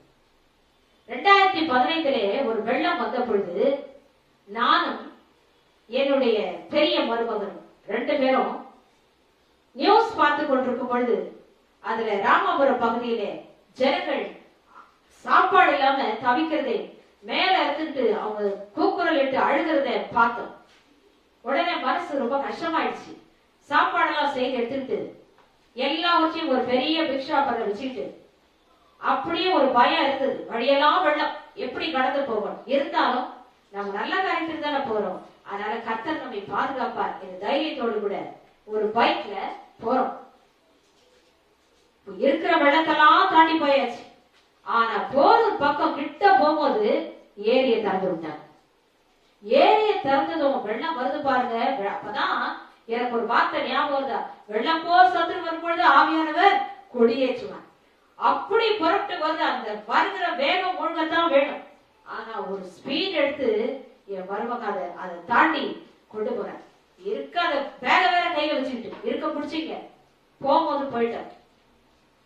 2015 ஒரு வெள்ளம் வந்த பொழுது நானும் என்னுடைய பெரிய மருமகனும் 2 பேரும் நியூஸ் பார்த்து கொண்டிருக்கும் பொழுது அதுல ராமபுரம் பகுதியிலே ஜனங்கள் சாப்பாடு இல்லாம தவிக்கிறதை மேல இருந்துட்டு அவங்க கூக்குரல் இட்டு அழுகிறத பார்த்தோம். உடனே மனசு ரொம்ப கஷ்டமாயிடுச்சு. சாப்பாடெல்லாம் செய்து எடுத்துட்டு எல்லாவற்றையும் ஒரு பெரிய பிக்ஷாப்பரை வச்சுட்டு அப்படியே ஒரு பயம் இருந்தது. வழியெல்லாம் வெள்ளம், எப்படி கடந்து போவோம். இருந்தாலும் நம்ம நல்ல காரியத்துக்கு தானே போறோம், அதனால கர்த்தர் நம்மை பாதுகாப்பார் இந்த தைரியத்தோடு கூட ஒரு பைக்ல போறோம். இருக்கிற வெள்ளத்தெல்லாம் தாண்டி போயாச்சு. ஆனா போற பக்கம் கிட்ட போகும்போது ஏரிய திறந்து விட்டாங்க. ஏரிய திறந்ததும் வெள்ளம் வருது பாருங்க. அப்பதான் எனக்கு ஒரு வார்த்தை ஞாபகம் வருதா, வெள்ளம் போர் சத்துரு வரும்பொழுது ஆவியானவர் கொடியேற்றுவார். அப்படி புறப்பட்டு வருது. அந்த வருகிற வேகம் ஒழுங்கத்தான் வேணும். ஆனா ஒரு ஸ்பீட் எடுத்து என் மருமக அதை தாண்டி கொண்டு போறேன். இருக்காத வேக வேற கையில வச்சுக்கிட்டு இருக்க பிடிச்சிங்க. போகும்போது போயிட்டேன்.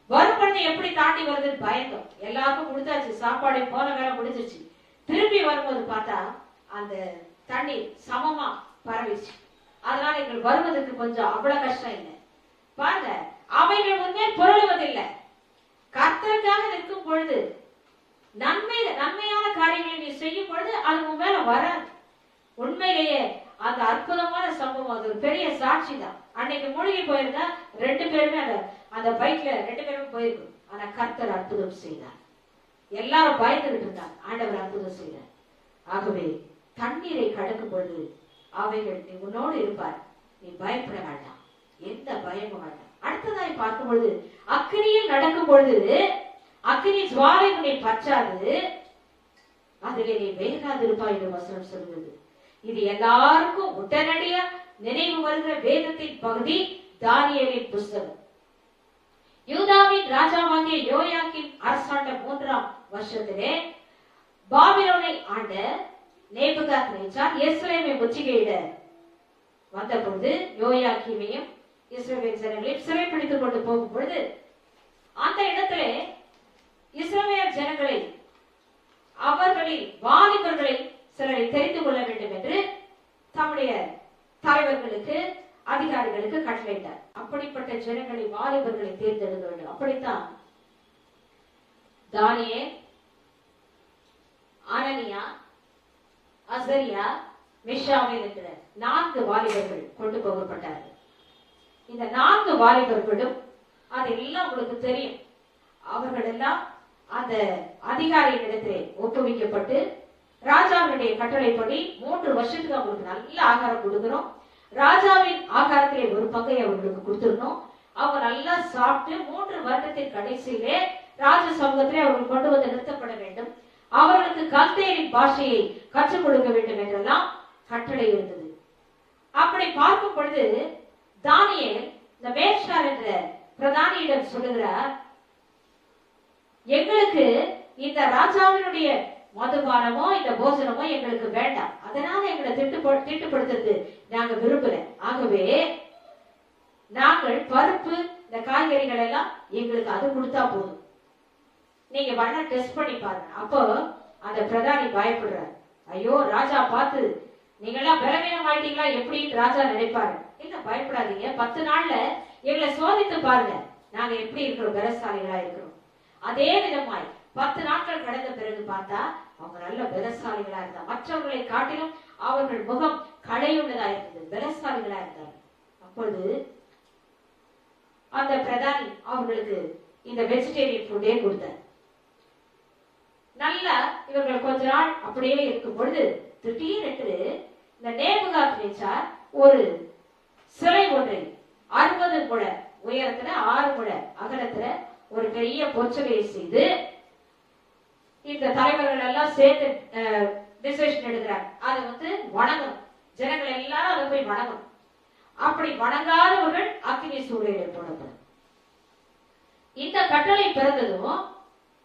வரும்பொழுது எப்படி தாண்டி வருதுன்னு பயந்தோம். எல்லாருக்கும் கொடுத்தாச்சு சாப்பாடு, போன வேலை முடிஞ்சிருச்சு. திரும்பி வரும்போது பார்த்தா அந்த தண்ணி சமமா பரவிச்சு. அதனால எங்களுக்கு வருவதற்கு கொஞ்சம் அவ்வளவு கஷ்டம் இல்லை. பாருங்க, அவைகள் முன்னே புரளுவதில்லை. கர்த்தருக்காக நிற்கும் பொழுது நன்மையான காரியங்களை நீ செய்யும் பொழுது அது உன் மேல வராது. உண்மையிலேயே அந்த அற்புதமான சம்பவம் அது ஒரு பெரிய சாட்சி தான். அன்னைக்கு மூழ்கி போயிருந்தா 2 பேருமே அந்த பைக்ல 2 பேருமே போயிருக்கும். ஆனா கர்த்தர் அற்புதம் செய்தார். எல்லாரும் பயந்துகிட்டு இருந்தாங்க. ஆண்டவர் அற்புதம் செய்தார். ஆகவே தண்ணீரை கடக்கும் பொழுது அவைகள் நீ உன்னோடு இருப்பார். நீ பயப்பட வேண்டாம், எந்த பயமும் வேண்டாம். அடுத்ததாய் பார்க்கும் பொழுது அக்கினியில் நடக்கும் பொழுது அக்கினி ஜுவாலை உன்னை பற்றாது, அதிலே நீ வேகாதிருப்பாய் என்று வசனம் சொல்கிறது. இது எல்லாருக்கும் உடனடியா நினைவு வருகிற வேதத்தின் பகுதி தானியேலின் புஸ்தகம். யூதாவின் ராஜாவாகிய யோயாக்கீம் அரசாண்ட 3ஆம் வருஷத்திலே பாபிலோனை ஆண்ட நேபுகாத்நேச்சார் எருசலேமை முற்றுகையிட வந்த பொழுது யோயாக்கீமையும் இஸ்ரவேல் ஜனங்களையும் சிறைப்பிடித்துக் கொண்டு போகும் பொழுது அந்த இடத்திலே இஸ்ரவேல் ஜனங்களை அவர்களில் வாலிபர்களை சிலரை தெரிந்து கொள்ள வேண்டும் என்று தம்முடைய தலைவர்களுக்கு அதிகாரிகளுக்கு கட்டளையிட்டார். அப்படிப்பட்ட ஜனங்களை வாலிபர்களை தேர்ந்தெடுக்க வேண்டும். அப்படித்தான் தானியேல், அனனியா, அசரியா, மிஷாவேல் என்ற 4 வாலிபர்கள் கொண்டு போகப்பட்டார்கள். இந்த 4 வாலிபர்களும் அதெல்லாம் உங்களுக்கு தெரியும். அவர்கள் எல்லாம் அந்த அதிகாரியிடத்திலே ஒப்புவிக்கப்பட்டு ராஜாவினுடைய கட்டளைப்படி 3 வருஷத்துக்கு அவங்களுக்கு நல்ல ஆகாரம் கொடுக்கணும். ராஜாவின் ஆகாரத்திலே ஒரு பங்கை அவர்களுக்கு கொடுத்துடணும். அவங்க நல்லா சாப்பிட்டு 3 வருடத்தின் கடைசியிலே ராஜ சமூகத்திலே அவர்கள் கொண்டு வந்து நிறுத்தப்பட வேண்டும். அவர்களுக்கு கல்தேயரின் பாஷையை கற்றுக் கொடுக்க வேண்டும் என்றெல்லாம் கட்டளை இருந்தது. அப்படி பார்க்கும் பொழுது தானியேல் இந்த மேல்ஷார் என்ற பிரதானியிடம் சொல்லுகிறார், எங்களுக்கு இந்த ராஜாவினுடைய மதுபானமோ இந்த போஜனமோ எங்களுக்கு வேண்டாம். அதனால எங்களை திட்டுப்படுத்துறது நாங்க விரும்பல. ஆகவே நாங்கள் பருப்பு இந்த காய்கறிகள் எல்லாம் எங்களுக்கு அது கொடுத்தா போதும், நீங்க வேணா டெஸ்ட் பண்ணி பாருங்க. அப்போ அந்த பிரதானி பயப்படுறார். ஐயோ ராஜா பார்த்து நீங்கெல்லாம் பலவீனம் ஆயிட்டீங்களா எப்படின்னு ராஜா நினைப்பாரு. இல்ல பயப்படாதீங்க, 10 நாள்ல எங்களை சோதித்து பாருங்க, நாங்க எப்படி இருக்கிறோம், பலசாலிகளா இருக்கிறோம். அதே விதமாய் 10 நாட்கள் கடந்த பிறகு பார்த்தா அவங்க நல்ல பலசாலிகளா இருந்தா, மற்றவர்களை காட்டிலும் அவர்கள் முகம் களையுள்ளதா இருந்தது, பலசாலிகளா இருந்தார். அப்பொழுது அந்த பிரதானி அவர்களுக்கு இந்த வெஜிடேரியன் ஃபுட்டே கொடுத்தார். நல்லா இவர்கள் கொஞ்ச நாள் அப்படியே இருக்கும் பொழுது திடீரென்று இந்த நேபுகாத்நேச்சார் ஒரு சிலை ஒன்றை 60 முழ உயரத்துல 6 முழ அகலத்துல ஒரு பெரிய பொச்சலையை செய்து இந்த தலைவர்கள் எல்லாம் சேர்த்து டிசிஷன் எடுக்கிறாங்க. அதை வணங்கணும், ஜனங்கள் எல்லாரும் அதை போய் வணங்கணும். அப்படி வணங்காதவர்கள் அக்கினி சூளையில போடப்படும். இந்த கட்டளை பிறந்ததும்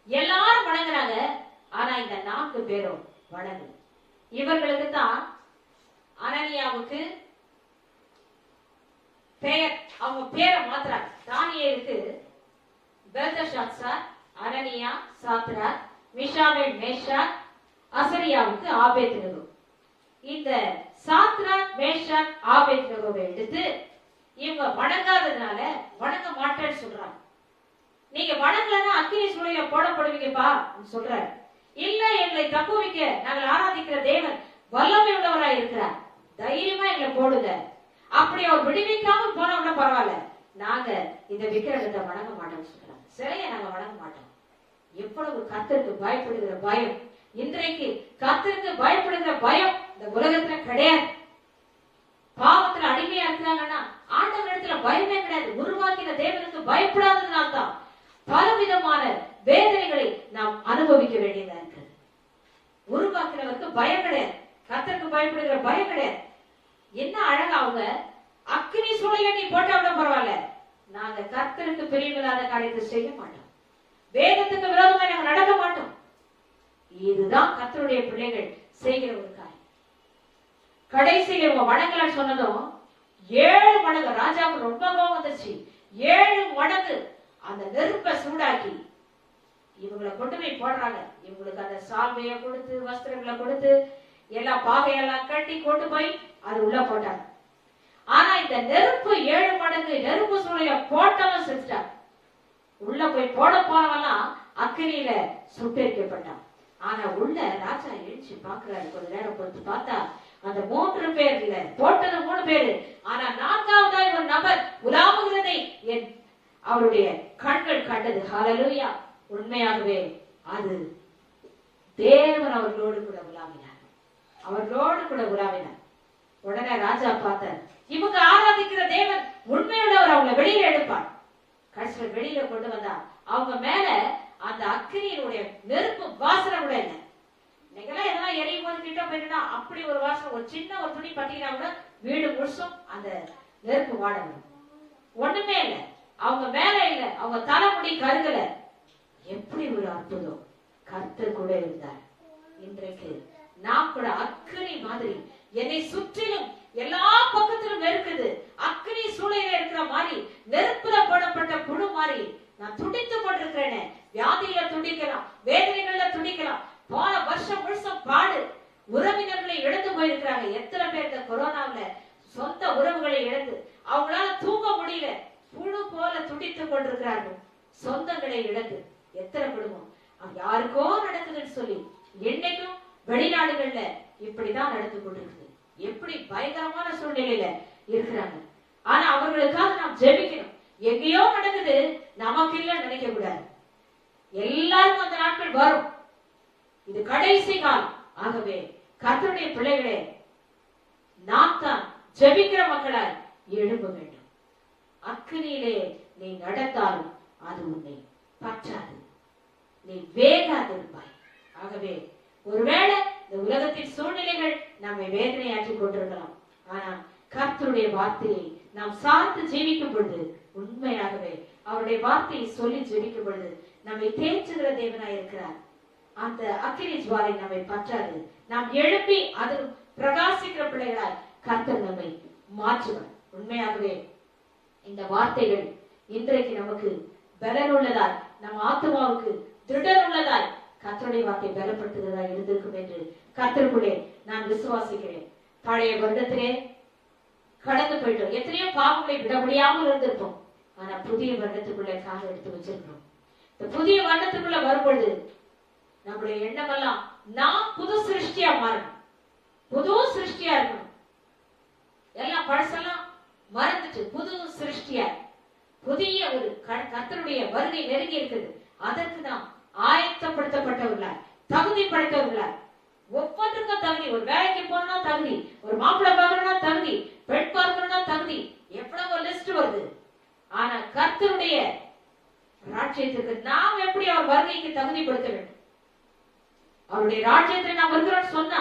எல்லாரும் வணங்குறாங்க. ஆனா இந்த 4 பேரும் வணங்கு. இவர்களுக்கு தான் அனனியாவுக்கு பெயர், அவங்க பேரை மாத்துறாங்க. தானியேலுக்கு பெல்தஷாத்சார், அனனியா சாத்ராக், மிஷாவேல் மேஷாக், அசரியாவுக்கு ஆபேத்நேகோ. இந்த சாத்ராக் மேஷாக் ஆபேத்நேகோவை எடுத்து இவங்க வணங்காததுனால வணங்க மாட்டேன்னு சொல்றாங்க. நீங்க வணங்கலன்னா அக்கினி சூளையில போடப்படுவீங்கப்பா சொல்ற. இல்ல, எங்களை தப்புவிக்க நாங்கள் ஆராதிக்கிற தேவன் வல்லமை உள்ளவராய் இருக்கிறார், தைரியமா எங்களை போடுங்க. அப்படி அவர் விடுவிக்காம போனவங்க பரவாயில்ல, நாங்க இந்த விக்கிரகத்தை வணங்க மாட்டோம்னு சொல்றாங்க. சிலையை நாங்க வணங்க மாட்டோம். எவ்வளவு கர்த்தருக்கு பயப்படுகிற பயம்! இன்றைக்கு கர்த்தருக்கு பயப்படுகிற பயம் இந்த உலகத்துல கிடையாது. பாவத்துல அடிமையா இருக்கிறாங்கன்னா ஆண்டவரிடத்துல பயமே கிடையாது. உருவாக்கின தேவனுக்கு பயப்படாததுனால்தான் பலவிதமான வேதனைகளை நாம் அனுபவிக்க வேண்டியதா இருக்கிறது. உருவாக்கினவருக்கு பயம் கிடையாது, கர்த்தருக்கு பயப்படுகிற பயம் கிடையாது. என்ன அழகா அவங்க அக்கினி சூளையில நீ போட்டா பரவாயில்ல, நாங்க கர்த்தருக்கு பிரியமில்லாத காரியத்தை செய்ய மாட்டோம், வேதத்துக்கு விரோதமா நாங்க நடக்க மாட்டோம். இதுதான் கர்த்தருடைய பிள்ளைகள் செய்கிற ஒரு காரியம். கடைசியில் இவங்க வணங்கலன்னு சொன்னதும் 7 மடங்கு ராஜாவுக்கு ரொம்ப கோபம் வந்துச்சு. 7 மடங்கு அந்த நெருப்பை சூடாக்கி இவங்களை கொண்டு போய் போடுறாங்க. இவங்களுக்கு அந்த சால்வையை கொடுத்து வஸ்திரங்களை கொடுத்து எல்லா பாகையெல்லாம் கட்டி கொண்டு போய் அது உள்ள போட்டாங்க. ஆனா இந்த நெருப்பு 7 மடங்கு நெருப்பு சூளையில போட்டவன் செஞ்சுட்டான். உள்ள போய் போட போனவெல்லாம் அக்கினியில சுட்டெரிக்கப்பட்டான். ஆனா உள்ள ராஜா எழுச்சி பாக்குறாரு. கொஞ்ச நேரம் பொறுத்து பார்த்தா அந்த 3 பேர் இல்ல, போட்டது 3 பேரு. ஆனா 4வதாய் ஒரு நபர் உலாவுகிறதை அவருடைய கண்கள் கண்டது. ஹல்லேலூயா! உண்மையாகவே அது தேவன் அவர்களோடு கூட உலாவினார், அவர்களோடு கூட உலாவினார். உடனே ராஜா பார்த்தார், இவங்க ஆராதிக்கிற தேவன் உண்மையுள்ளவர், அவங்க வெளியில எடுப்பார். கடைசியில் வெளியில கொண்டு வந்தா அவங்க மேல அந்த அக்கினியினுடைய நெருப்பு வாசனை கூட இல்லை. இன்னைக்கெல்லாம் எதனா எரியும் போது கிட்ட போயிட்டா அப்படி ஒரு வாசனை, ஒரு சின்ன ஒரு துணி பட்டினா கூட வீடு முழுசும் அந்த நெருப்பு வாடணும். ஒண்ணுமே இல்லை, அவங்க மேல இல்ல, அவங்க தலைமுடி கருகல. எப்படி ஒரு அற்புதம்! கர்த்தர் கூட இருந்தார். இன்றைக்கு நாம் கூட அக்கினி மாதிரி என்னை சுற்றிலும் எல்லா பக்கத்திலும் நெருக்குது. அக்கினி சூளையில இருக்கிற மாதிரி, நெருப்புல போடப்பட்ட புழு மாதிரி நான் துடித்து கொண்டிருக்கிறேனே. வியாதியில துடிக்கலாம், வேதனைகள்ல துடிக்கலாம். போன வருஷம் முழுசும் பாடு, உறவினர்களை இழந்து போயிருக்கிறாங்க. எத்தனை பேர் இந்த கொரோனாவில சொந்த உறவுகளை இழந்து அவங்களால தூங்க முடியல, புழு போல துடித்துக் கொண்டிருக்கிறார்கள். சொந்தங்களை இழந்து எத்தனை குடும்பம் யாருக்கோ நடக்குதுன்னு சொல்லி என்னைக்கும் வெளிநாடுகள்ல இப்படிதான் நடந்து கொண்டிருக்குது. எப்படி பயங்கரமான சூழ்நிலையில இருக்கிறாங்க. ஆனா அவர்களுக்காக நாம் ஜெபிக்கணும். எங்கேயோ நடக்குது, நமக்கு இல்ல நினைக்க கூடாது. எல்லாருக்கும் அந்த நாட்கள் வரும். இது கடைசி காலம். ஆகவே கர்த்தருடைய பிள்ளைகளே, நாம் தான் ஜெபிக்கிற மக்களாய் எழும்ப வேண்டும். அக்கினியிலே நீ நடந்தாலும் அது உன்னை பற்றாது, நீ வேகாது இருப்பாய். ஆகவே ஒருவேளை இந்த உலகத்தின் சூழ்நிலைகள் நம்மை வேதனையாற்றி கொண்டிருக்கலாம். ஆனா கர்த்தருடைய வார்த்தையை நாம் சார்ந்து ஜீவிக்கும் பொழுது, உண்மையாகவே அவருடைய வார்த்தையை சொல்லி ஜீவிக்கும் பொழுது நம்மை தேற்றுகிற தேவனாய் இருக்கிறார். அந்த அக்கினி ஜுவாலை நம்மை பற்றாது. நாம் எழுப்பி அது பிரகாசிக்கிற பிள்ளைகளாய் கர்த்தர் நம்மை மாற்றுவார். உண்மையாகவே இந்த வார்த்தைகள் இன்றைக்கு நமக்கு பலன் உள்ளதாய், நம் ஆத்மாவுக்கு திடர் உள்ளதாய், கர்த்தருடைய வார்த்தை பலப்படுத்துகிறதா இருந்திருக்கும் என்று கர்த்தருக்குள்ளே நான் விசுவாசிக்கிறேன். பழைய வருடத்திலே கடந்து போயிட்டோம். எத்தனையோ பாவங்களை விட முடியாமல் இருந்திருப்போம். ஆனா புதிய வருடத்துக்குள்ளே கால் எடுத்து வச்சிருக்கிறோம். இந்த புதிய வருடத்துக்குள்ள வரும்பொழுது நம்முடைய எண்ணமெல்லாம் நாம் புது சிருஷ்டியா மாறணும், புது சிருஷ்டியா இருக்கணும். எல்லாம் பழசெல்லாம் மறந்துட்டு புது சிருஷ்டியா, புதிய ஒரு கர்த்தருடைய வருகை நெருங்கி இருக்குது. அதற்கு நாம் ஆயத்தப்படுத்தப்பட்டவர்களாய், தகுதி படைத்தவர்களாய், ஒவ்வொன்றுக்கும் தகுதி. ஒரு வேலைக்கு போனா தகுதி, ஒரு மாப்பிள்ளை பார்க்கணும்னா தகுதி, பெண் பார்க்கணும்னா தகுதி, எவ்வளவு லிஸ்ட் வருது. ஆனா கர்த்தருடைய ராஜ்யத்துக்கு நாம் எப்படி அவர் வருகைக்கு தகுதிப்படுத்த வேண்டும்? அவருடைய ராஜ்யத்தில் நாம் இருக்கிறோம் சொன்னா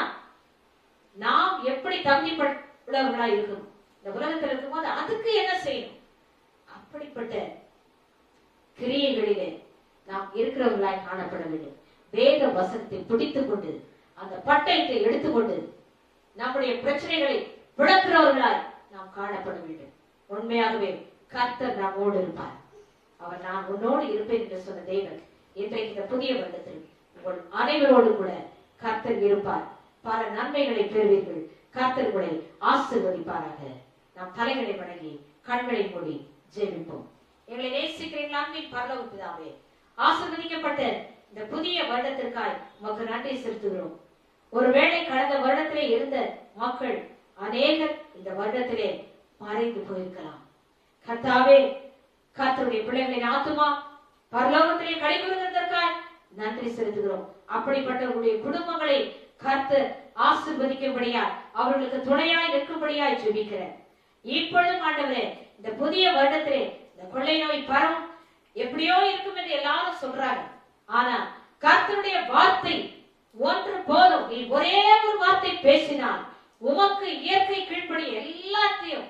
நாம் எப்படி தகுதிப்பட்டவர்களா இருக்கணும்? இந்த உலகத்தில் இருக்கும்போது அதுக்கு என்ன செய்யணும்? அப்படிப்பட்ட கிரியைகளிலே நாம் இருக்கிறவர்களாய் காணப்பட வேண்டும். வேத வசனத்தை பிடித்துக் கொண்டு அந்த பட்டயத்தை எடுத்துக்கொண்டு நம்முடைய பிரச்சனைகளை விளக்குறவர்களாய் நாம் காணப்பட வேண்டும். உண்மையாகவே கர்த்தர் நம்மோடு இருப்பார். அவர் நான் உன்னோடு இருப்பேன் என்று சொன்ன தேவன் இன்றைக்கு இந்த புதிய வருடத்தில் உங்கள் அனைவரோடு கூட கர்த்தர் இருப்பார். பல நன்மைகளை பெறுவீர்கள். கர்த்தர் உங்களை ஆசீர்வதிப்பாராக. நாம் தலைகளை வணங்கி கண்களை மூடி ஜெபிப்போம். எங்களை நேசிக்கிறீர்கள் அன்பின் பரலோக பிதாவே, ஆசீர்வதிக்கப்பட்ட இந்த புதிய வருடத்திற்காய் உமக்கு நன்றி செலுத்துகிறோம். ஒருவேளை கடந்த வருடத்திலே இருந்த மக்கள் அநேகர் இந்த வருடத்திலே மறைந்து போயிருக்கலாம். கர்த்தாவே, கர்த்தருடைய பிள்ளைகளின் ஆத்துமா பரலோகத்திலே கடைபிடிப்பதற்காய் நன்றி செலுத்துகிறோம். அப்படிப்பட்டவர்களுடைய குடும்பங்களை கர்த்தர் ஆசீர்வதிக்கும்படியாய், அவர்களுக்கு துணையாய் நிற்கும்படியாய் ஜெபிக்கிறேன். இப்பொழுதும் ஆண்டவரே, இந்த புதிய வருடத்திலே இந்த கொள்ளை நோய் பரவும் எப்படியோ இருக்கும் என்று எல்லாரும் சொல்றாங்க. ஆனா கர்த்தருடைய வார்த்தை ஒன்று போதும். நீ ஒரே ஒரு வார்த்தை பேசினால் உமக்கு இயற்கை கீழ்ப்படி எல்லாத்தையும்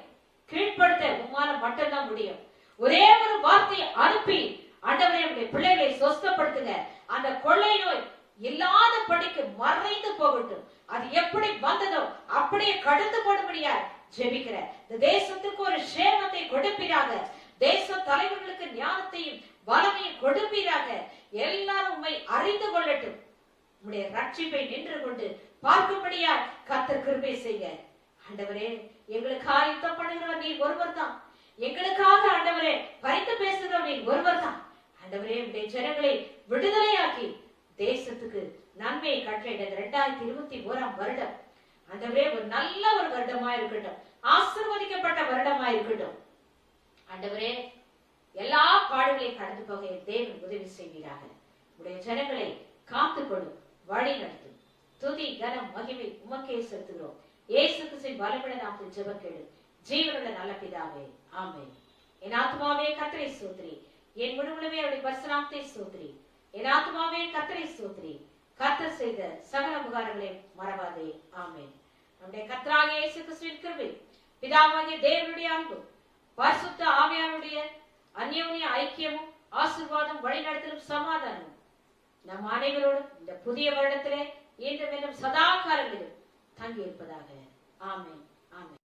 கீழ்ப்படுத்த உம்மால மட்டும்தான் முடியும். ஒரே ஒரு வார்த்தை அனுப்பி ஆண்டவரே உடைய பிள்ளைகளை சொஸ்தப்படுத்துங்க. அந்த கொள்ளை நோய் இல்லாத படிக்கு மறைந்து போகட்டும். அது எப்படி வந்ததோ அப்படியே கடந்து போடும்படியா ஜெபிக்கிற. இந்த தேசத்துக்கு ஒரு சேமத்தை கொடுப்பீராக. தேச தலைவர்களுக்கு ஞானத்தையும் வளமையும் கொடுப்பீராக. எல்லாரும் உம்மை அறிந்து கொள்ளட்டும். உம்முடைய ரட்சிப்பை நின்று கொண்டு பார்க்கும்படியா கர்த்தர் கிருபை செய்ய. ஆண்டவரே, எங்களுக்காக யுத்தம் பண்ணுகிறவர் நீர் ஒருவர் தான். எங்களுக்காக ஆண்டவரே பரிந்து பேசுகிறவர் நீர் ஒருவர் தான். ஆண்டவரே, உடைய ஜனங்களை விடுதலையாக்கி தேசத்துக்கு நன்மையை கட்டளையிட 2021 வருடம் ஆண்டவரே ஒரு நல்ல ஒரு வருடமா இருக்கட்டும். ஆசீர்வதிக்கப்பட்ட வருடமா இருக்கட்டும். ஆண்டவரே, எல்லா பாடுகளையும் கடந்து போக தேவன் உதவி செய்வீராக. உடைய ஜனங்களை காத்துக்கொள்ளும், வழி நடத்தும். துதி கனம் மகிமை உமக்கே செலுத்துகிறோம். இயேசு கிறிஸ்துவின் வல்லமையுள்ள நாமத்தில் ஜெபம் கேளு ஜீவனுள்ள நல்ல பிதாவே, ஆமென். என் ஆத்துமாவே கர்த்தரை ஸ்தோத்திரி, என் முழுவதுமே அவருடைய பரிசுத்த நாமத்தை ஸ்தோத்திரி. என் ஆத்துமாவே கர்த்தரை ஸ்தோத்திரி, கர்த்தர் செய்த சகல உபகாரங்களை மறவாதே, ஆமென். நம்முடைய கர்த்தராகிய இயேசு கிறிஸ்துவின் கிருபை, பிதாவாகிய தேவனுடைய அன்பு, பரிசுத்த ஆவியானுடைய அந்யோன்ய ஐக்கியமும் ஆசீர்வாதம் வழிநடத்தலும் சமாதானமும் நம் அனைவரோடும் இந்த புதிய வருடத்திலே இன்று மேலும் சதா காலங்களிலும் தங்கி இருப்பதாக. ஆமென், ஆமென்.